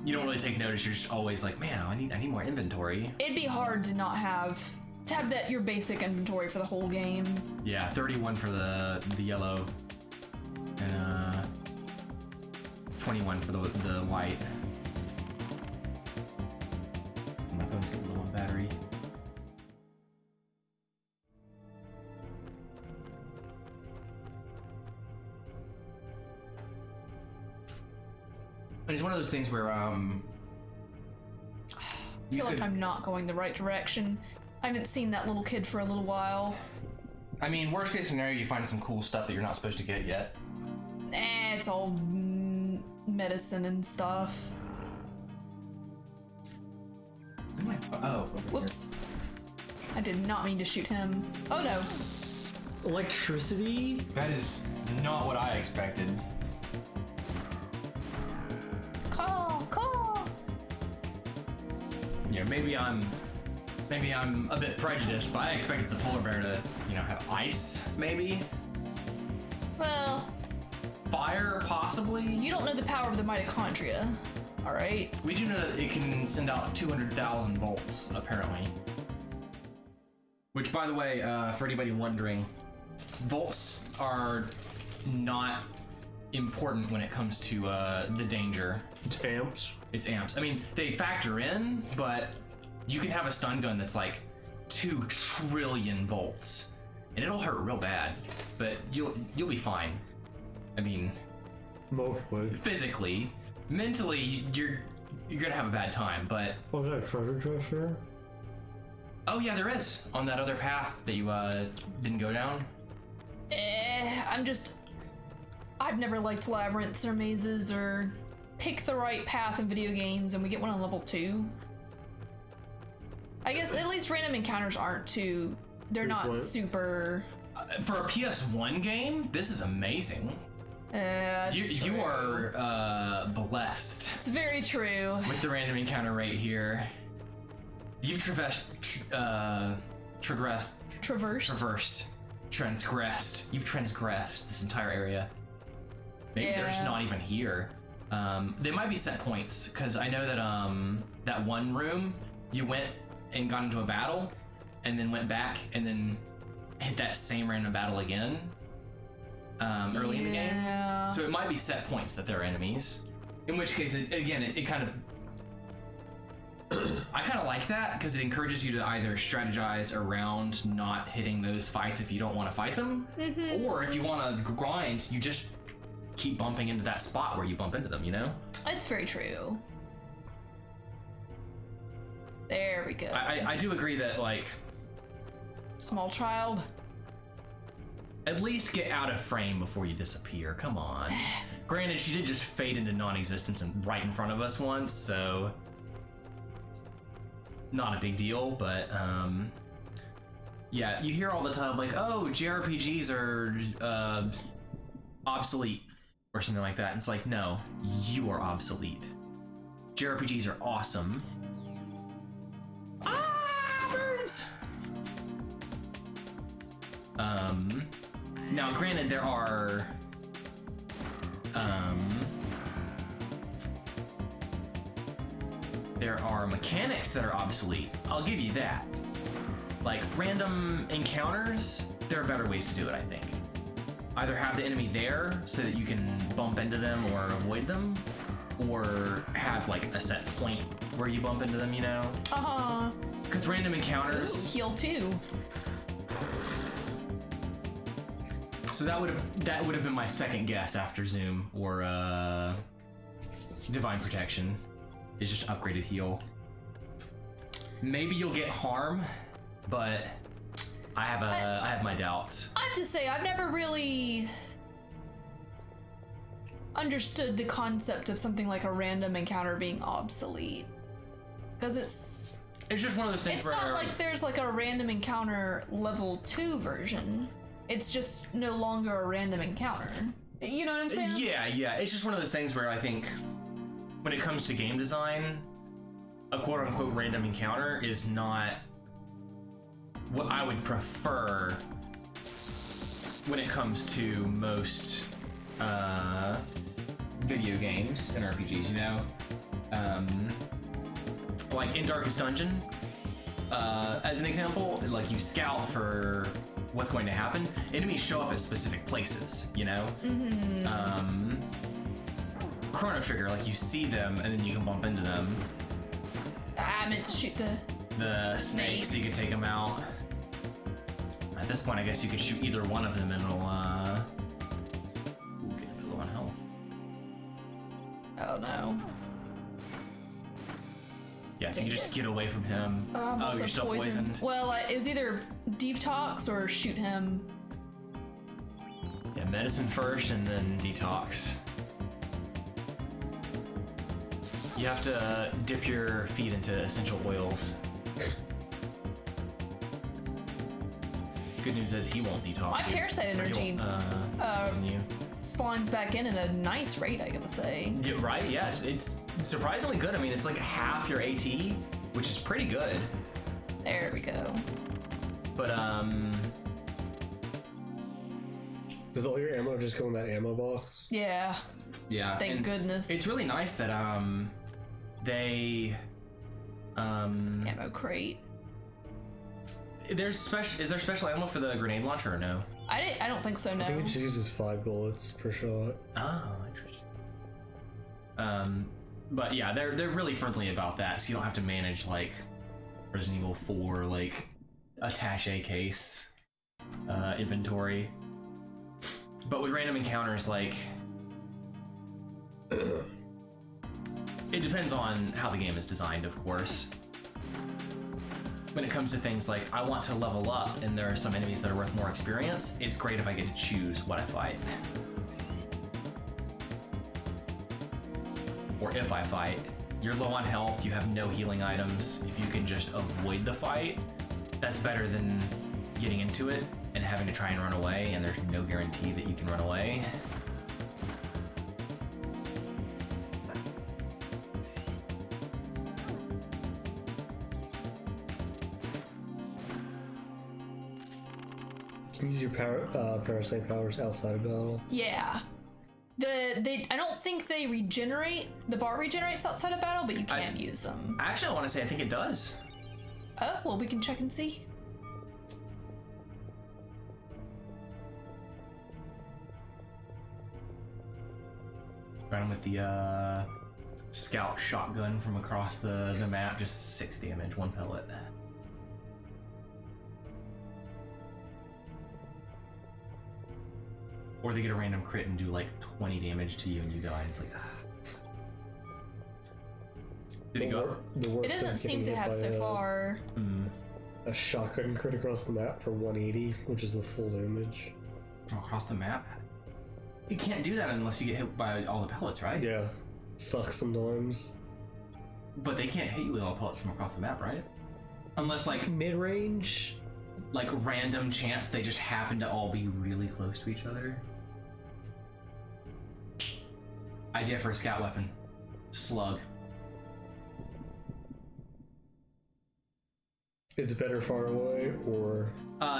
you don't really take notice. You're just always like, man, I need more inventory. It'd be hard to not have that your basic inventory for the whole game. Yeah, 31 for the yellow, and 21 for the white. My phone's getting low on battery. And it's one of those things where I feel like I'm not going the right direction. I haven't seen that little kid for a little while. I mean, worst case scenario, you find some cool stuff that you're not supposed to get yet. It's all medicine and stuff. Oh, whoops. I did not mean to shoot him. Oh no. Electricity? That is not what I expected. Call. You know, maybe I'm a bit prejudiced, but I expected the polar bear to, have ice, maybe? Well, fire, possibly? You don't know the power of the mitochondria, alright? We do know that it can send out 200,000 volts, apparently. Which, by the way, for anybody wondering, volts are not important when it comes to the danger. It's amps. It's amps. I mean, they factor in, but you can have a stun gun that's like 2 trillion volts, and it'll hurt real bad, but you'll be fine. I mean, mostly. Physically, mentally, you're gonna have a bad time, but. Oh, is that a treasure chest here? Oh yeah, there is on that other path that you didn't go down. I've never liked labyrinths or mazes or pick the right path in video games, and we get one on level 2. I guess at least random encounters aren't too. They're not super. For a PS1 game, this is amazing. You are blessed. It's very true. With the random encounter rate here, you've transgressed. You've transgressed this entire area. Maybe they're just not even here. They might be set points, because I know that that one room you went and got into a battle, and then went back and then hit that same random battle again early in the game. So it might be set points that they're enemies. In which case, it kind of I kind of like that, because it encourages you to either strategize around not hitting those fights if you don't want to fight them, or if you want to grind, you just keep bumping into that spot where you bump into them, It's very true. There we go. I do agree that, like, small child, at least get out of frame before you disappear. Come on. Granted, she did just fade into non-existence and right in front of us once, so not a big deal, but yeah, you hear all the time like, oh, JRPGs are obsolete or something like that. And it's like, no, you are obsolete. JRPGs are awesome. Birds! Now granted, there are mechanics that are obsolete. I'll give you that. Like random encounters, there are better ways to do it, I think. Either have the enemy there so that you can bump into them or avoid them, or have like a set point where you bump into them, Because random encounters. Ooh, heal too. So that would have been my second guess after Zoom or Divine Protection. Is just upgraded heal. Maybe you'll get harm, but I have my doubts. I have to say, I've never really understood the concept of something like a random encounter being obsolete, because it's just one of those things. It's not like there's like a random encounter level 2 version. It's just no longer a random encounter. You know what I'm saying? Yeah. It's just one of those things where I think when it comes to game design, a quote-unquote random encounter is not what I would prefer when it comes to most video games and RPGs, like in Darkest Dungeon, as an example, like you scout for what's going to happen. Enemies show up at specific places, you know? Chrono Trigger, like you see them and then you can bump into them. I meant to shoot the snake so you can take them out. At this point, I guess you could shoot either one of them and it'll get a bit low on health. Oh no. Yeah, so you just get away from him. Oh, you're still poisoned. Well, it was either detox or shoot him. Yeah, medicine first and then detox. You have to dip your feet into essential oils. Good news is he won't detox. My parasite energy poison you. spawns back in at a nice rate, I gotta say. Yeah, right? Yeah, it's surprisingly good. I mean, it's like half your AT, which is pretty good. There we go. But does all your ammo just go in that ammo box? Yeah. Yeah. Thank goodness. It's really nice that they ammo crate. is there special ammo for the grenade launcher or no? I don't think so. No. I think it just uses 5 bullets per shot. Oh, interesting. But yeah, they're really friendly about that, so you don't have to manage like Resident Evil 4 like attaché case inventory. But with random encounters, like it depends on how the game is designed, of course. When it comes to things like I want to level up and there are some enemies that are worth more experience, it's great if I get to choose what I fight. Or if I fight. You're low on health, you have no healing items. If you can just avoid the fight, that's better than getting into it and having to try and run away, and there's no guarantee that you can run away. Can you use your parasite powers outside of battle? Yeah. I don't think they regenerate. The bar regenerates outside of battle, but you can use them. Actually, I want to say I think it does. Oh, well, we can check and see. Running with the scout shotgun from across the map, just 6 damage, 1 pellet. Or they get a random crit and do like 20 damage to you and you die. It's like, ah. Did it go? It doesn't seem to have so far. A shotgun crit across the map for 180, which is the full damage. Across the map? You can't do that unless you get hit by all the pellets, right? Yeah. Sucks sometimes. But they can't hit you with all the pellets from across the map, right? Unless like mid-range? Like random chance they just happen to all be really close to each other. Idea for a scout weapon. Slug. It's better far away, or?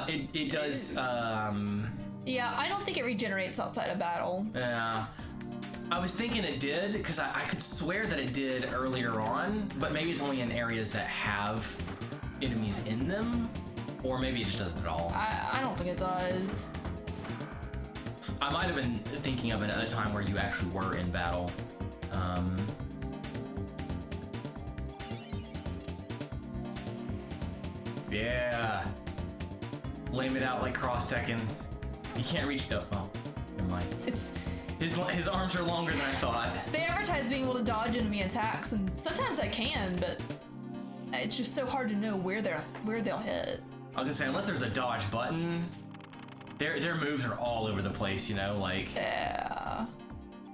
It does, Yeah, I don't think it regenerates outside of battle. Yeah. I was thinking it did, because I could swear that it did earlier on, but maybe it's only in areas that have enemies in them, or maybe it just doesn't at all. I don't think it does. I might have been thinking of it at a time where you actually were in battle. Yeah. Lame it out like cross-teching. He can't reach the... Oh, never mind. It's... His arms are longer than I thought. They advertise being able to dodge enemy attacks, and sometimes I can, but it's just so hard to know where they'll hit. I was gonna say, unless there's a dodge button, their moves are all over the place, you know, like... Yeah.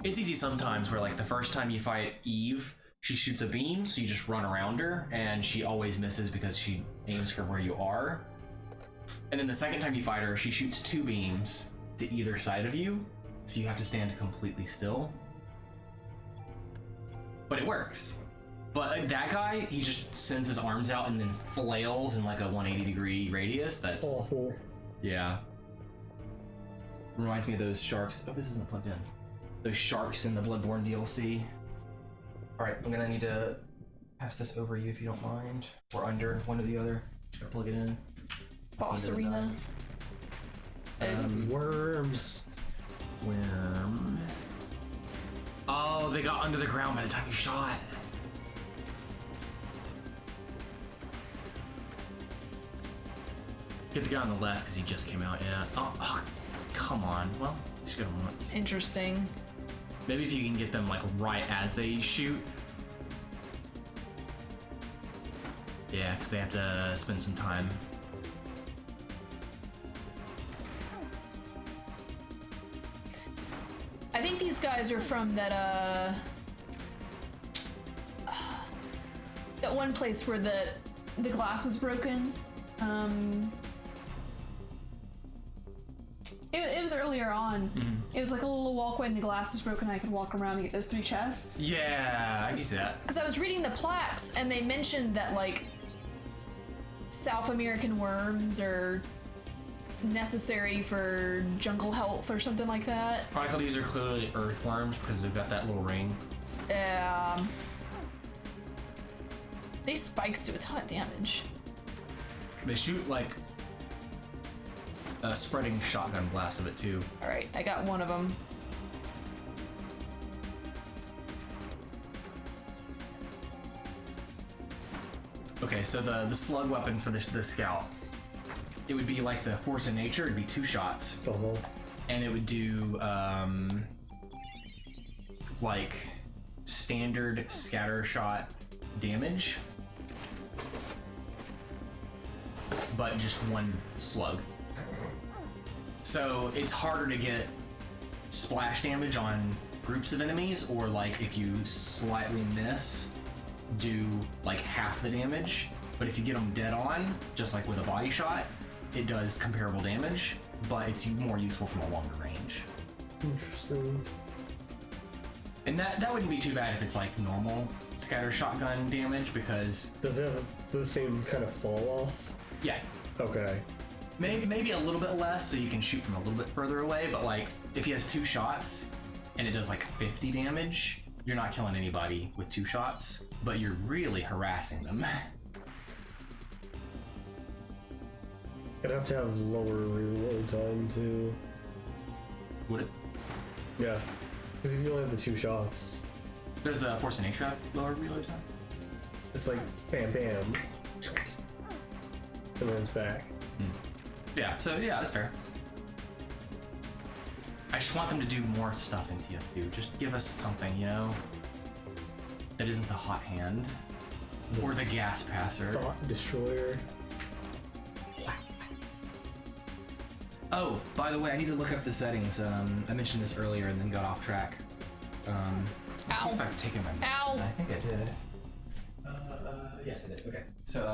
It's easy sometimes where, like, the first time you fight Eve, she shoots a beam, so you just run around her, and she always misses because she aims for where you are. And then the second time you fight her, she shoots 2 beams to either side of you, so you have to stand completely still. But it works. But that guy, he just sends his arms out and then flails in like a 180-degree radius. That's awful. Yeah. Reminds me of those sharks. Oh, this isn't plugged in. Those sharks in the Bloodborne DLC. Alright, I'm gonna need to pass this over you if you don't mind. Or under, one or the other. Just gotta plug it in. Boss arena. Worms. Worm. Oh, they got under the ground by the time you shot. Get the guy on the left because he just came out, yeah. Oh, come on. Well, just get him once. Interesting. Maybe if you can get them like right as they shoot. Yeah, because they have to spend some time. I think these guys are from that one place where the glass was broken. It was earlier on. It was like a little walkway and the glass was broken. I could walk around and get those 3 chests. Yeah, I can see that. Because I was reading the plaques and they mentioned that like South American worms are necessary for jungle health or something like that. Probably these are clearly earthworms because they've got that little ring. These spikes do a ton of damage. They shoot like a spreading shotgun blast of it too. All right, I got one of them. Okay, so the slug weapon for the scout, it would be like the force of nature. It'd be 2 shots, and it would do like standard scatter shot damage, but just 1 slug. So it's harder to get splash damage on groups of enemies, or like if you slightly miss, do like half the damage. But if you get them dead on, just like with a body shot, it does comparable damage, but it's more useful from a longer range. Interesting. And that wouldn't be too bad if it's like normal scatter shotgun damage, because Does it have the same kind of fall off? yeah, Okay. maybe a little bit less, so you can shoot from a little bit further away. But like if he has 2 shots and it does like 50 damage, you're not killing anybody with 2 shots, but you're really harassing them. I'd have to have lower reload time too. Would it? Yeah. Because if you only have the 2 shots, Does the force of nature have lower reload time? it's like bam bam. And then it's back. Yeah, so yeah, that's fair. I just want them to do more stuff in TF2. Just give us something, you know, that isn't the hot hand or the gas passer. Thought Destroyer. Oh, by the way, I need to look up the settings. I mentioned this earlier and then got off track. Let's see if I've taken my notes. Ow. I think I did. Yes, I did. Okay. So,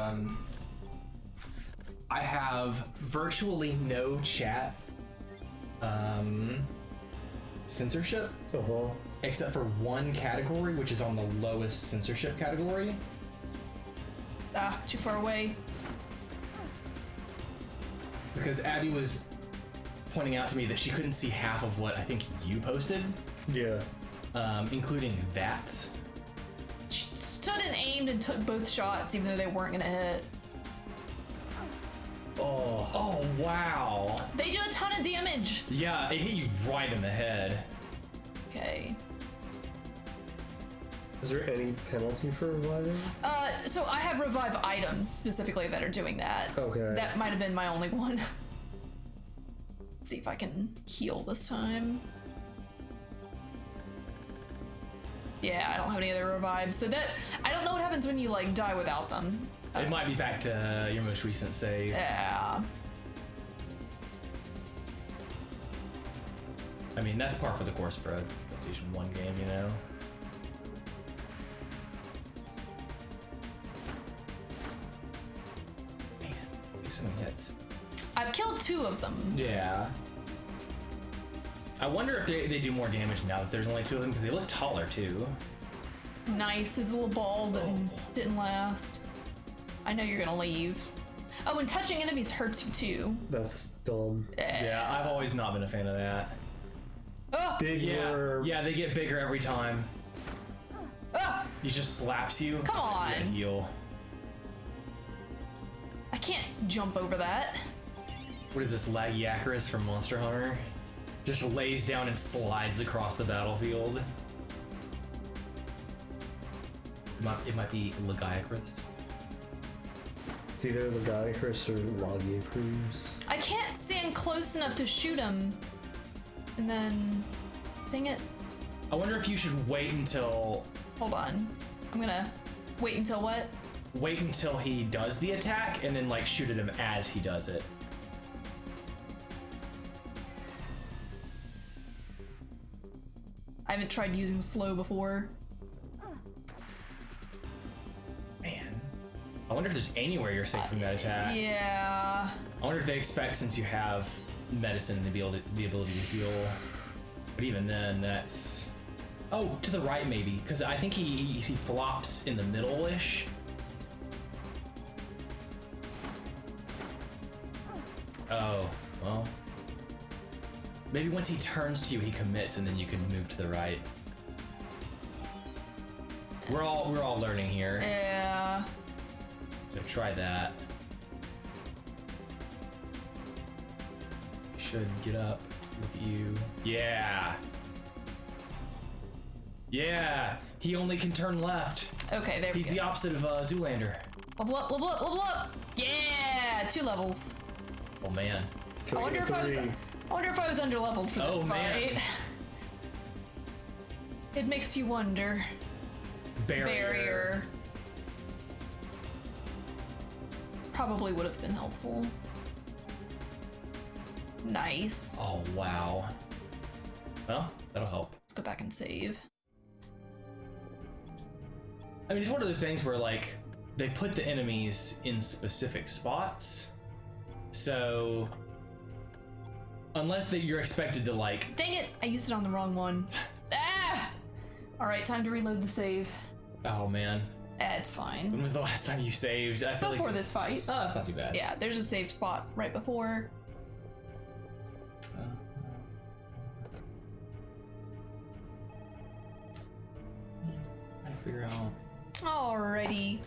I have virtually no chat censorship, except for 1 category, which is on the lowest censorship category. Too far away. Because Abby was pointing out to me that she couldn't see half of what I think you posted, Yeah. including that. She stood and aimed and took both shots, even though they weren't gonna hit. Oh, wow. They do a ton of damage. Yeah, it hit you right in the head. Okay. Is there any penalty for reviving? So I have revive items specifically that are doing that. Okay. That might have been my only one. Let's see if I can heal this time. Yeah, I don't have any other revives. So that, I don't know what happens when you like die without them. It might be back to your most recent save. Yeah. I mean, that's par for the course for a PlayStation 1 game, you know? Man, these so many hits. I've killed 2 of them. Yeah. I wonder if they do more damage now that there's only 2 of them, because they look taller too. Nice, his little ball that didn't last. I know you're gonna leave. Oh, and touching enemies hurts you too. That's dumb. Yeah, I've always not been a fan of that. Oh! Big worm. Yeah, they get bigger every time. Oh! He just slaps you. Come on. You gotta heal. I can't jump over that. What is this, Lagiacrus from Monster Hunter? Just lays down and slides across the battlefield. It might be Lagiacrus. It's either Lagiacrus or Lagiacrus. I can't stand close enough to shoot him. And then... Dang it. I wonder if you should wait until... Hold on. I'm gonna wait until what? Wait until he does the attack and then like shoot at him as he does it. I haven't tried using slow before. Man. I wonder if there's anywhere you're safe from that attack. Yeah. I wonder if they expect, since you have medicine, the ability to heal. But even then, that's... Oh, to the right maybe, because I think he flops in the middle-ish. Oh, well. Maybe once he turns to you, he commits, and then you can move to the right. We're all learning here. Yeah. So try that. Should get up. Look at you. Yeah. Yeah. He only can turn left. Okay, there we go. He's the opposite of Zoolander. Level up, level up, level up! Yeah! 2 levels. Oh man. I wonder if I was underleveled for this fight. Man. It makes you wonder. Barrier. Probably would have been helpful. Nice. Oh wow. Well, that'll help. Let's go back and save. I mean, it's one of those things where like they put the enemies in specific spots, so unless that you're expected to like. Dang it! I used it on the wrong one. Ah! All right, time to reload the save. Oh man. It's fine. When was the last time you saved? I feel Before like this fight. Oh, that's not too bad. Yeah, there's a save spot right before. Figure out. Alrighty.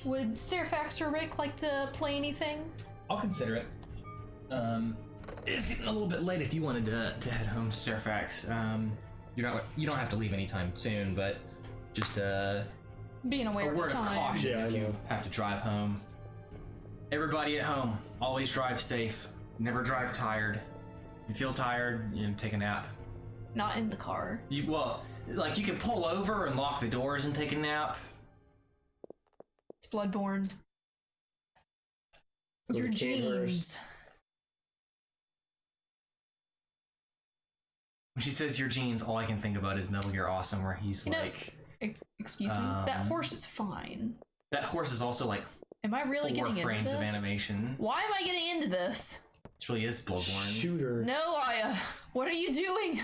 Would Stairfax or Rick like to play anything? I'll consider it. It's getting a little bit late if you wanted to head home, Stairfax. You don't have to leave anytime soon, but just Being aware a of word the of time. caution Yeah, if I you know. have to drive home. Everybody at home, always drive safe. Never drive tired. If you feel tired, take a nap. Not in the car. You can pull over and lock the doors and take a nap. It's bloodborne. Go to Your Canehurst. jeans. When she says your jeans, all I can think about is Metal Gear Awesome, where he's like... Excuse me? That horse is fine. That horse is also like Am I really 4 getting frames into of this? animation. Why am I getting into this? This really is Bloodborne. Shooter. No, Aya. What are you doing?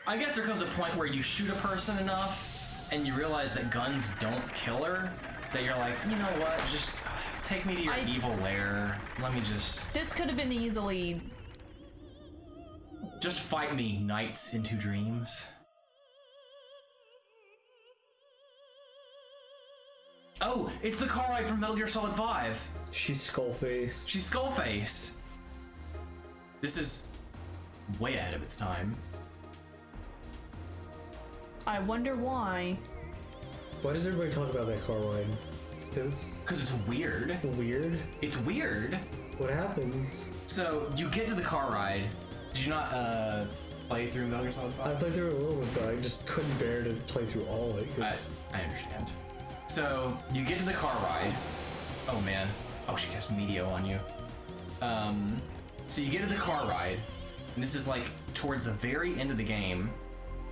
I guess there comes a point where you shoot a person enough and you realize that guns don't kill her, that you're like, you know what, just take me to your evil lair. Let me just... This could have been easily... Just fight me, nights into dreams. Oh, it's the car ride from Metal Gear Solid 5. She's Skullface. She's Skullface. This is way ahead of its time. I wonder why. Why does everybody talk about that car ride? Because it's weird. Weird? It's weird. What happens? So, you get to the car ride. Did you not play through Metal Gear Solid 5? I played through it a little bit, but I just couldn't bear to play through all of it. I understand. So, you get to the car ride. Oh man. Oh, she cast Meteor on you. So you get to the car ride, and this is like towards the very end of the game,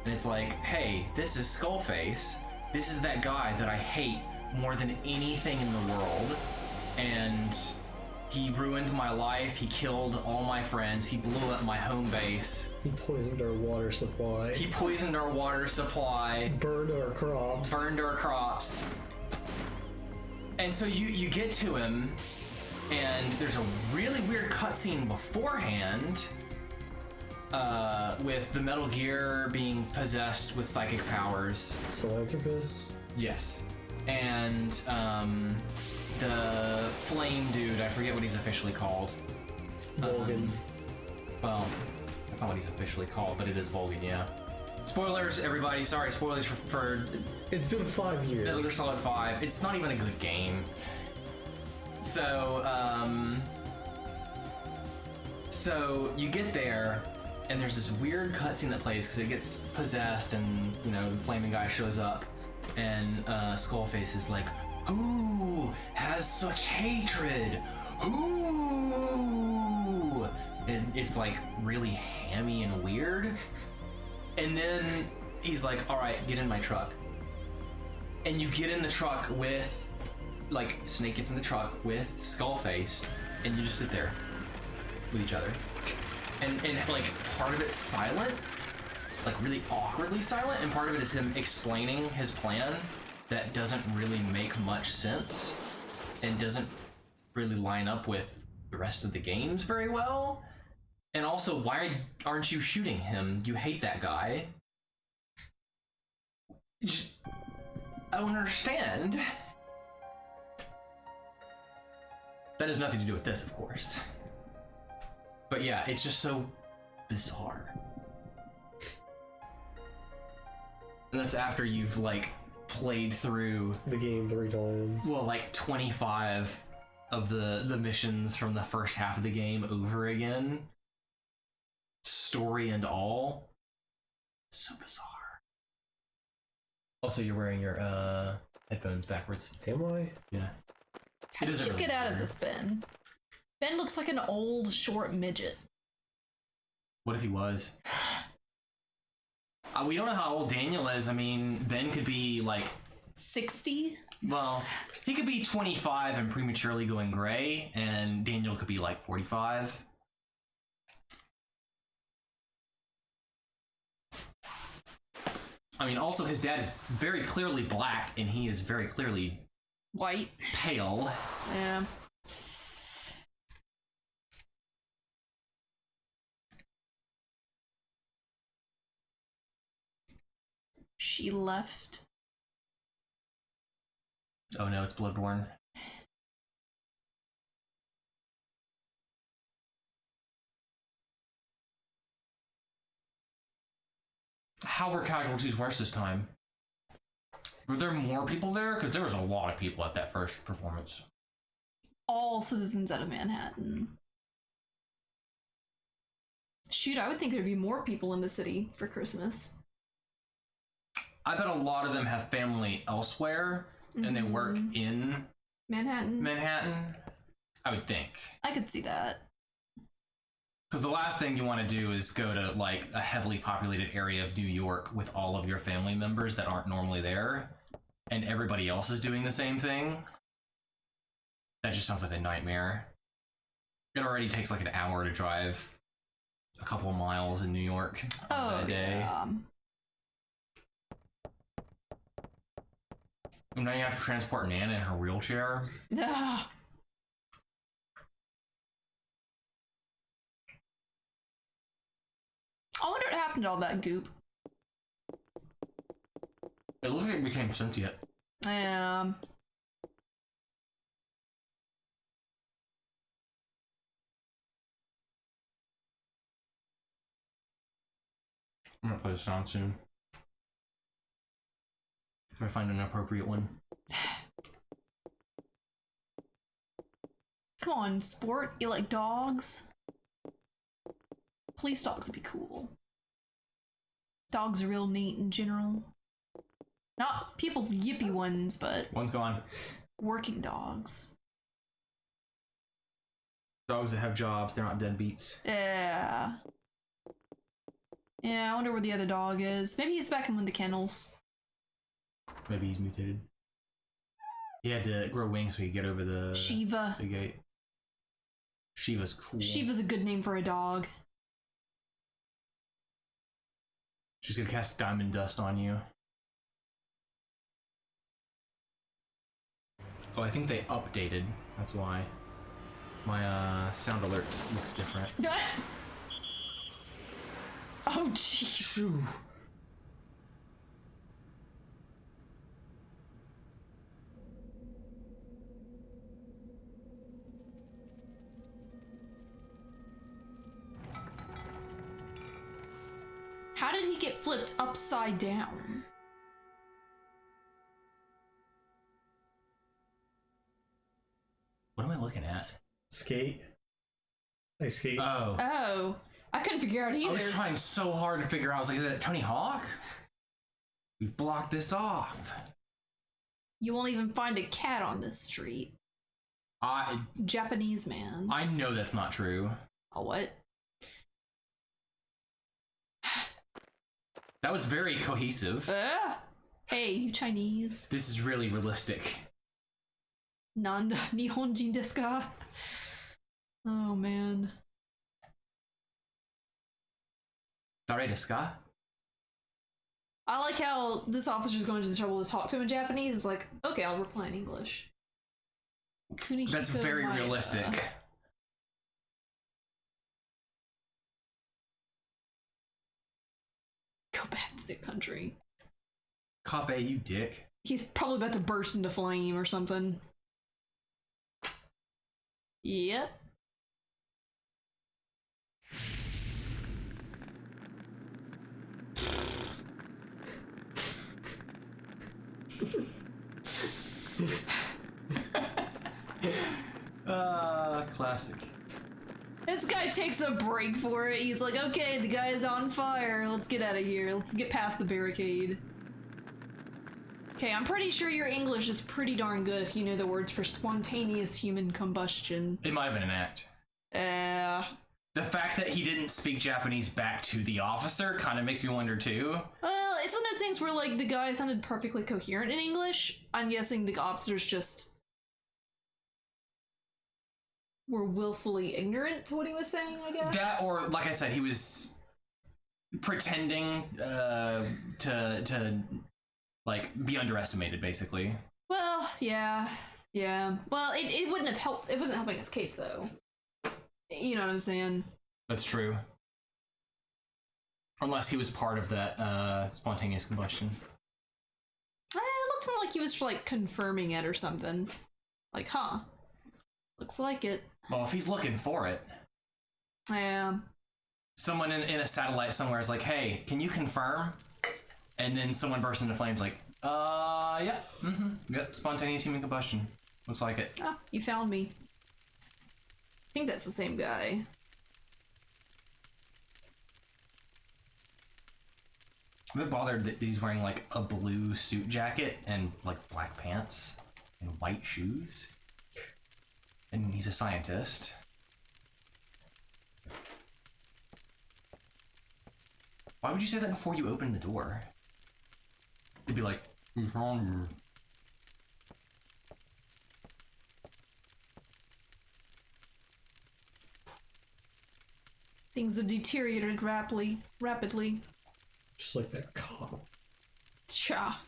and it's like, hey, this is Skullface. This is that guy that I hate more than anything in the world, and he ruined my life, he killed all my friends, he blew up my home base. He poisoned our water supply. He poisoned our water supply. Burned our crops. Burned our crops. And so you get to him, and there's a really weird cutscene beforehand with the Metal Gear being possessed with psychic powers. Philanthropist? Yes. And the flame dude, I forget what he's officially called. Volgan. Well, that's not what he's officially called, but it is Volgan, yeah. Spoilers, everybody. Sorry, spoilers for It's been 5 years. Metal Gear Solid 5. It's not even a good game. So, so you get there, and there's this weird cutscene that plays because it gets possessed, and you know the flaming guy shows up, and Skullface is like, "Who has such hatred? Who?" It's like really hammy and weird, and then he's like, "All right, get in my truck," and you get in the truck with, like, Snake gets in the truck with Skullface, and you just sit there with each other. And like, part of it's silent, like really awkwardly silent, and part of it is him explaining his plan that doesn't really make much sense and doesn't really line up with the rest of the games very well. And also, why aren't you shooting him? You hate that guy. I don't understand. That has nothing to do with this, of course. But yeah, it's just so bizarre. And that's after you've, like, played through the game 3 times. Well, like 25 of the missions from the first half of the game over again. Story and all. So bizarre. Also, you're wearing your headphones backwards. Am I? Yeah. How did you get out of this, Ben? Ben looks like an old, short midget. What if he was? We don't know how old Daniel is. I mean, Ben could be like 60? Well, he could be 25 and prematurely going gray, and Daniel could be like 45. I mean, also his dad is very clearly black, and he is very clearly white, pale. Yeah. She left. Oh no, it's Bloodborne. How were casualties worse this time? Were there more people there? Because there was a lot of people at that first performance. All citizens out of Manhattan. Shoot, I would think there'd be more people in the city for Christmas. I bet a lot of them have family elsewhere, and they work in Manhattan. I would think. I could see that. Because the last thing you want to do is go to like a heavily populated area of New York with all of your family members that aren't normally there, and everybody else is doing the same thing. That just sounds like a nightmare. It already takes like an hour to drive a couple of miles in New York a day. Yeah. And now you have to transport Nana in her wheelchair. Ah. I wonder what happened to all that goop. It looks like it became sentient. Yeah. I'm gonna play the sound soon. If I find an appropriate one. Come on, sport. You like dogs? Police dogs would be cool. Dogs are real neat in general. Not people's yippy ones, but One's gone. working dogs. Dogs that have jobs, they're not deadbeats. Yeah. Yeah, I wonder where the other dog is. Maybe he's back in one of the kennels. Maybe he's mutated. He had to grow wings so he could get over the Shiva. the gate. Shiva's cool. Shiva's a good name for a dog. She's gonna cast diamond dust on you. Oh, I think they updated. That's why. My sound alerts looks different. Oh, jeez. Phew. How did he get flipped upside down? What am I looking at? Skate. I skate. Oh. Oh, I couldn't figure out either. I was trying so hard to figure out. I was like, is that Tony Hawk? We've blocked this off. You won't even find a cat on this street. Japanese man. I know that's not true. Oh, what? That was very cohesive. Hey, you Chinese. This is really realistic. Nanda Nihonjin desu ka? Oh, man. Dare desu ka? I like how this officer's going to the trouble to talk to him in Japanese. It's like, okay, I'll reply in English. Kunihiko That's very Maeda. realistic. Go back to the country. Kape, you dick. He's probably about to burst into flame or something. Yep. Classic. This guy takes a break for it. He's like, okay, the guy is on fire. Let's get out of here. Let's get past the barricade. Okay, I'm pretty sure your English is pretty darn good if you know the words for spontaneous human combustion. It might have been an act. The fact that he didn't speak Japanese back to the officer kind of makes me wonder too. Well, it's one of those things where, like, the guy sounded perfectly coherent in English. I'm guessing the officers just were willfully ignorant to what he was saying, I guess. That, or like I said, he was pretending to like be underestimated, basically. Well, yeah. Well, it wouldn't have helped. It wasn't helping his case, though. You know what I'm saying? That's true. Unless he was part of that spontaneous combustion. It looked more like he was, like, confirming it or something. Like, huh. Looks like it. Well, if he's looking for it. Yeah. Someone in a satellite somewhere is like, hey, can you confirm? And then someone bursts into flames like, yeah, yep, spontaneous human combustion. Looks like it. Ah, you found me. I think that's the same guy. I'm a bit bothered that he's wearing like a blue suit jacket and like black pants and white shoes. And he's a scientist. Why would you say that before you open the door? It'd be like, Things have deteriorated rapidly. Just like that cop. Cha.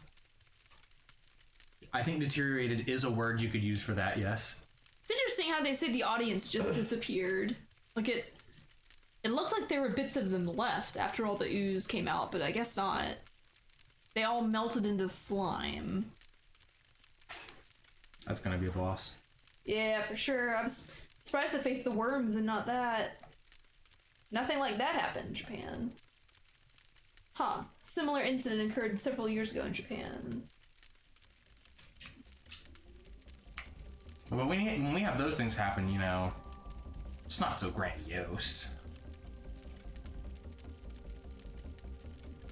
I think deteriorated is a word you could use for that, yes. It's interesting how they say the audience just disappeared. Like it looked like there were bits of them left after all the ooze came out, but I guess not. They all melted into slime. That's gonna be a boss. Yeah, for sure. I was surprised to face the worms and not that. Nothing like that happened in Japan. Huh. Similar incident occurred several years ago in Japan. But when we have those things happen, you know, it's not so grandiose.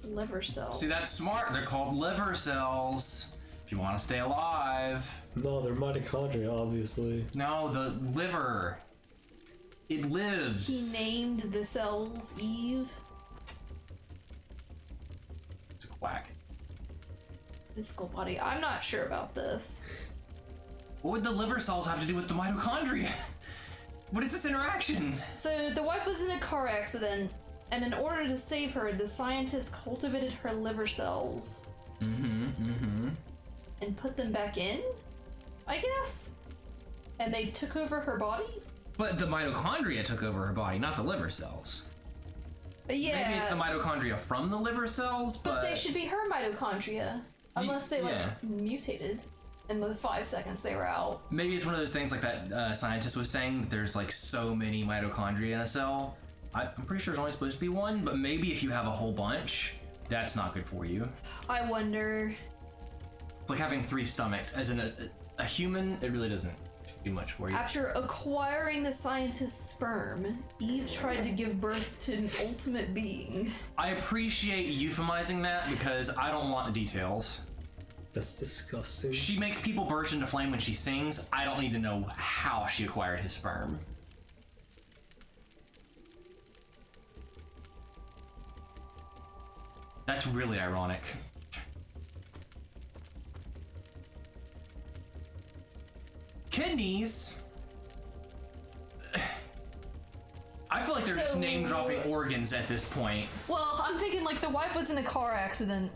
Liver cells. See, that's smart. They're called liver cells. If you want to stay alive. No, they're mitochondria, obviously. No, the liver. It lives. He named the cells Eve. It's a quack. Physical body. I'm not sure about this. What would the liver cells have to do with the mitochondria? What is this interaction? So the wife was in a car accident, and in order to save her, the scientists cultivated her liver cells. And put them back in, I guess? And they took over her body? But the mitochondria took over her body, not the liver cells. Yeah. Maybe it's the mitochondria from the liver cells, but they should be her mitochondria. Unless they, mutated in the 5 seconds they were out. Maybe it's one of those things like that scientist was saying, that there's like so many mitochondria in a cell. I'm pretty sure there's only supposed to be one, but maybe if you have a whole bunch, that's not good for you. I wonder. It's like having 3 stomachs. As in a human, it really doesn't do much for you. After acquiring the scientist's sperm, Eve tried to give birth to an ultimate being. I appreciate euphemizing that because I don't want the details. That's disgusting. She makes people burst into flame when she sings. I don't need to know how she acquired his sperm. That's really ironic. Kidneys? I feel like they're just name dropping organs at this point. Well, I'm thinking like the wife was in a car accident,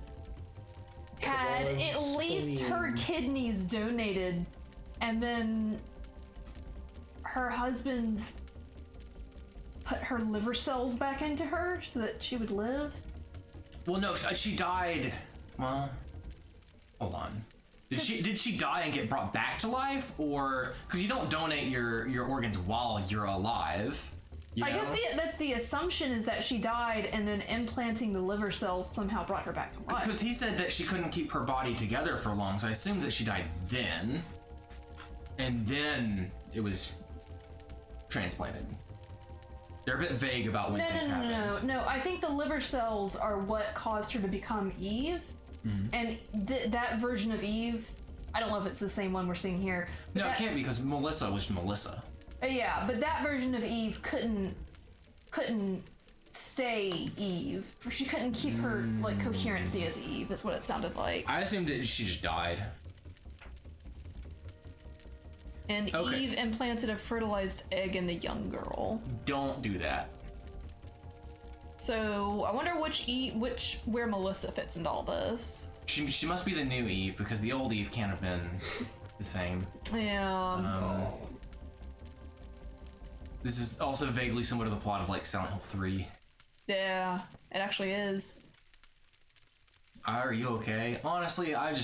had at least her kidneys donated, and then her husband put her liver cells back into her so that she would live. Well, no, she died. Well, hold on. Did she die and get brought back to life, or because you don't donate your organs while you're alive? I guess that's the assumption, is that she died and then implanting the liver cells somehow brought her back to life. Because he said that she couldn't keep her body together for long, so I assumed that she died then, and then it was transplanted. They're a bit vague about when things happened. No. I think the liver cells are what caused her to become Eve. And that version of Eve, I don't know if it's the same one we're seeing here. No, it can't be, because Melissa was Melissa. Yeah, but that version of Eve couldn't stay Eve. She couldn't keep her coherency as Eve, is what it sounded like. I assumed that she just died. And Eve implanted a fertilized egg in the young girl. Don't do that. So I wonder where Melissa fits into all this. She must be the new Eve, because the old Eve can't have been the same. Yeah. This is also vaguely similar to the plot of like Silent Hill 3. Yeah, it actually is. Are you okay? Honestly, I've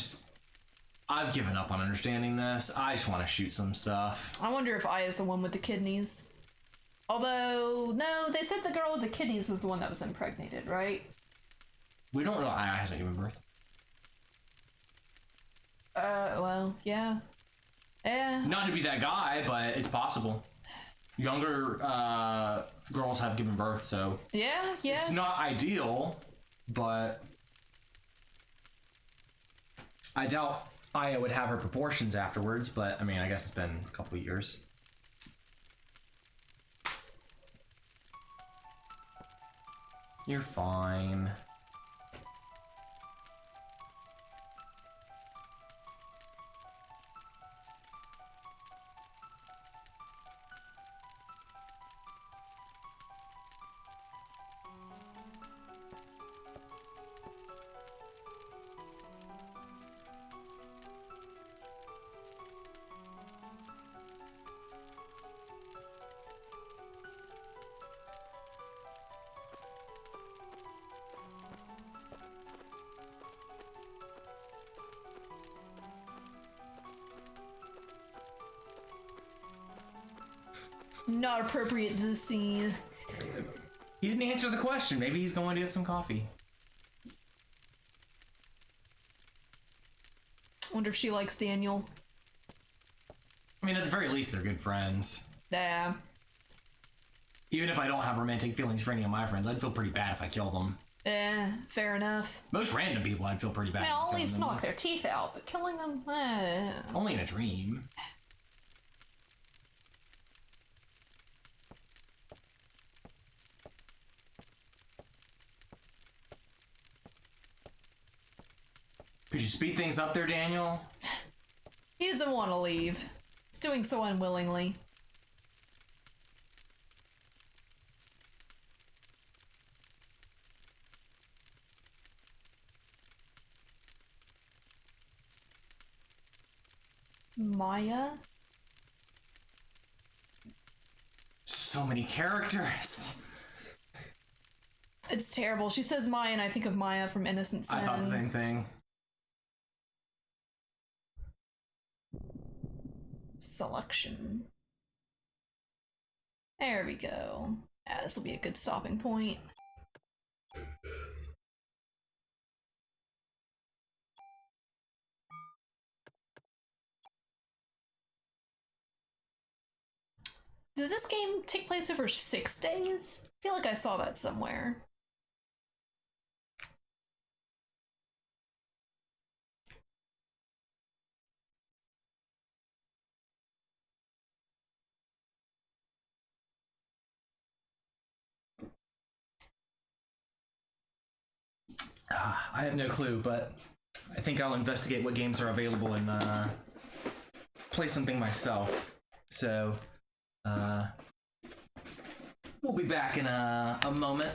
given up on understanding this. I just want to shoot some stuff. I wonder if I is the one with the kidneys. Although, no, they said the girl with the kidneys was the one that was impregnated, right? We don't know. I hasn't given birth. Well, yeah. Yeah. Not to be that guy, but it's possible. Younger girls have given birth, so yeah. It's not ideal, but I doubt Aya would have her proportions afterwards. But I mean, I guess it's been a couple of years. You're fine. Not appropriate to this scene. He didn't answer the question. Maybe he's going to get some coffee. Wonder if she likes Daniel. I mean, at the very least, they're good friends. Yeah. Even if I don't have romantic feelings for any of my friends, I'd feel pretty bad if I killed them. Fair enough. Most random people, I'd feel pretty bad. Now, only knock their teeth out, but killing them, Only in a dream. Could you speed things up there, Daniel? He doesn't want to leave. He's doing so unwillingly. Maya? So many characters. It's terrible. She says Maya, and I think of Maya from Innocent Sin. I thought the same thing. Selection. There we go. Yeah, this will be a good stopping point. Does this game take place over 6 days? I feel like I saw that somewhere. I have no clue, but I think I'll investigate what games are available and play something myself. So, we'll be back in a moment.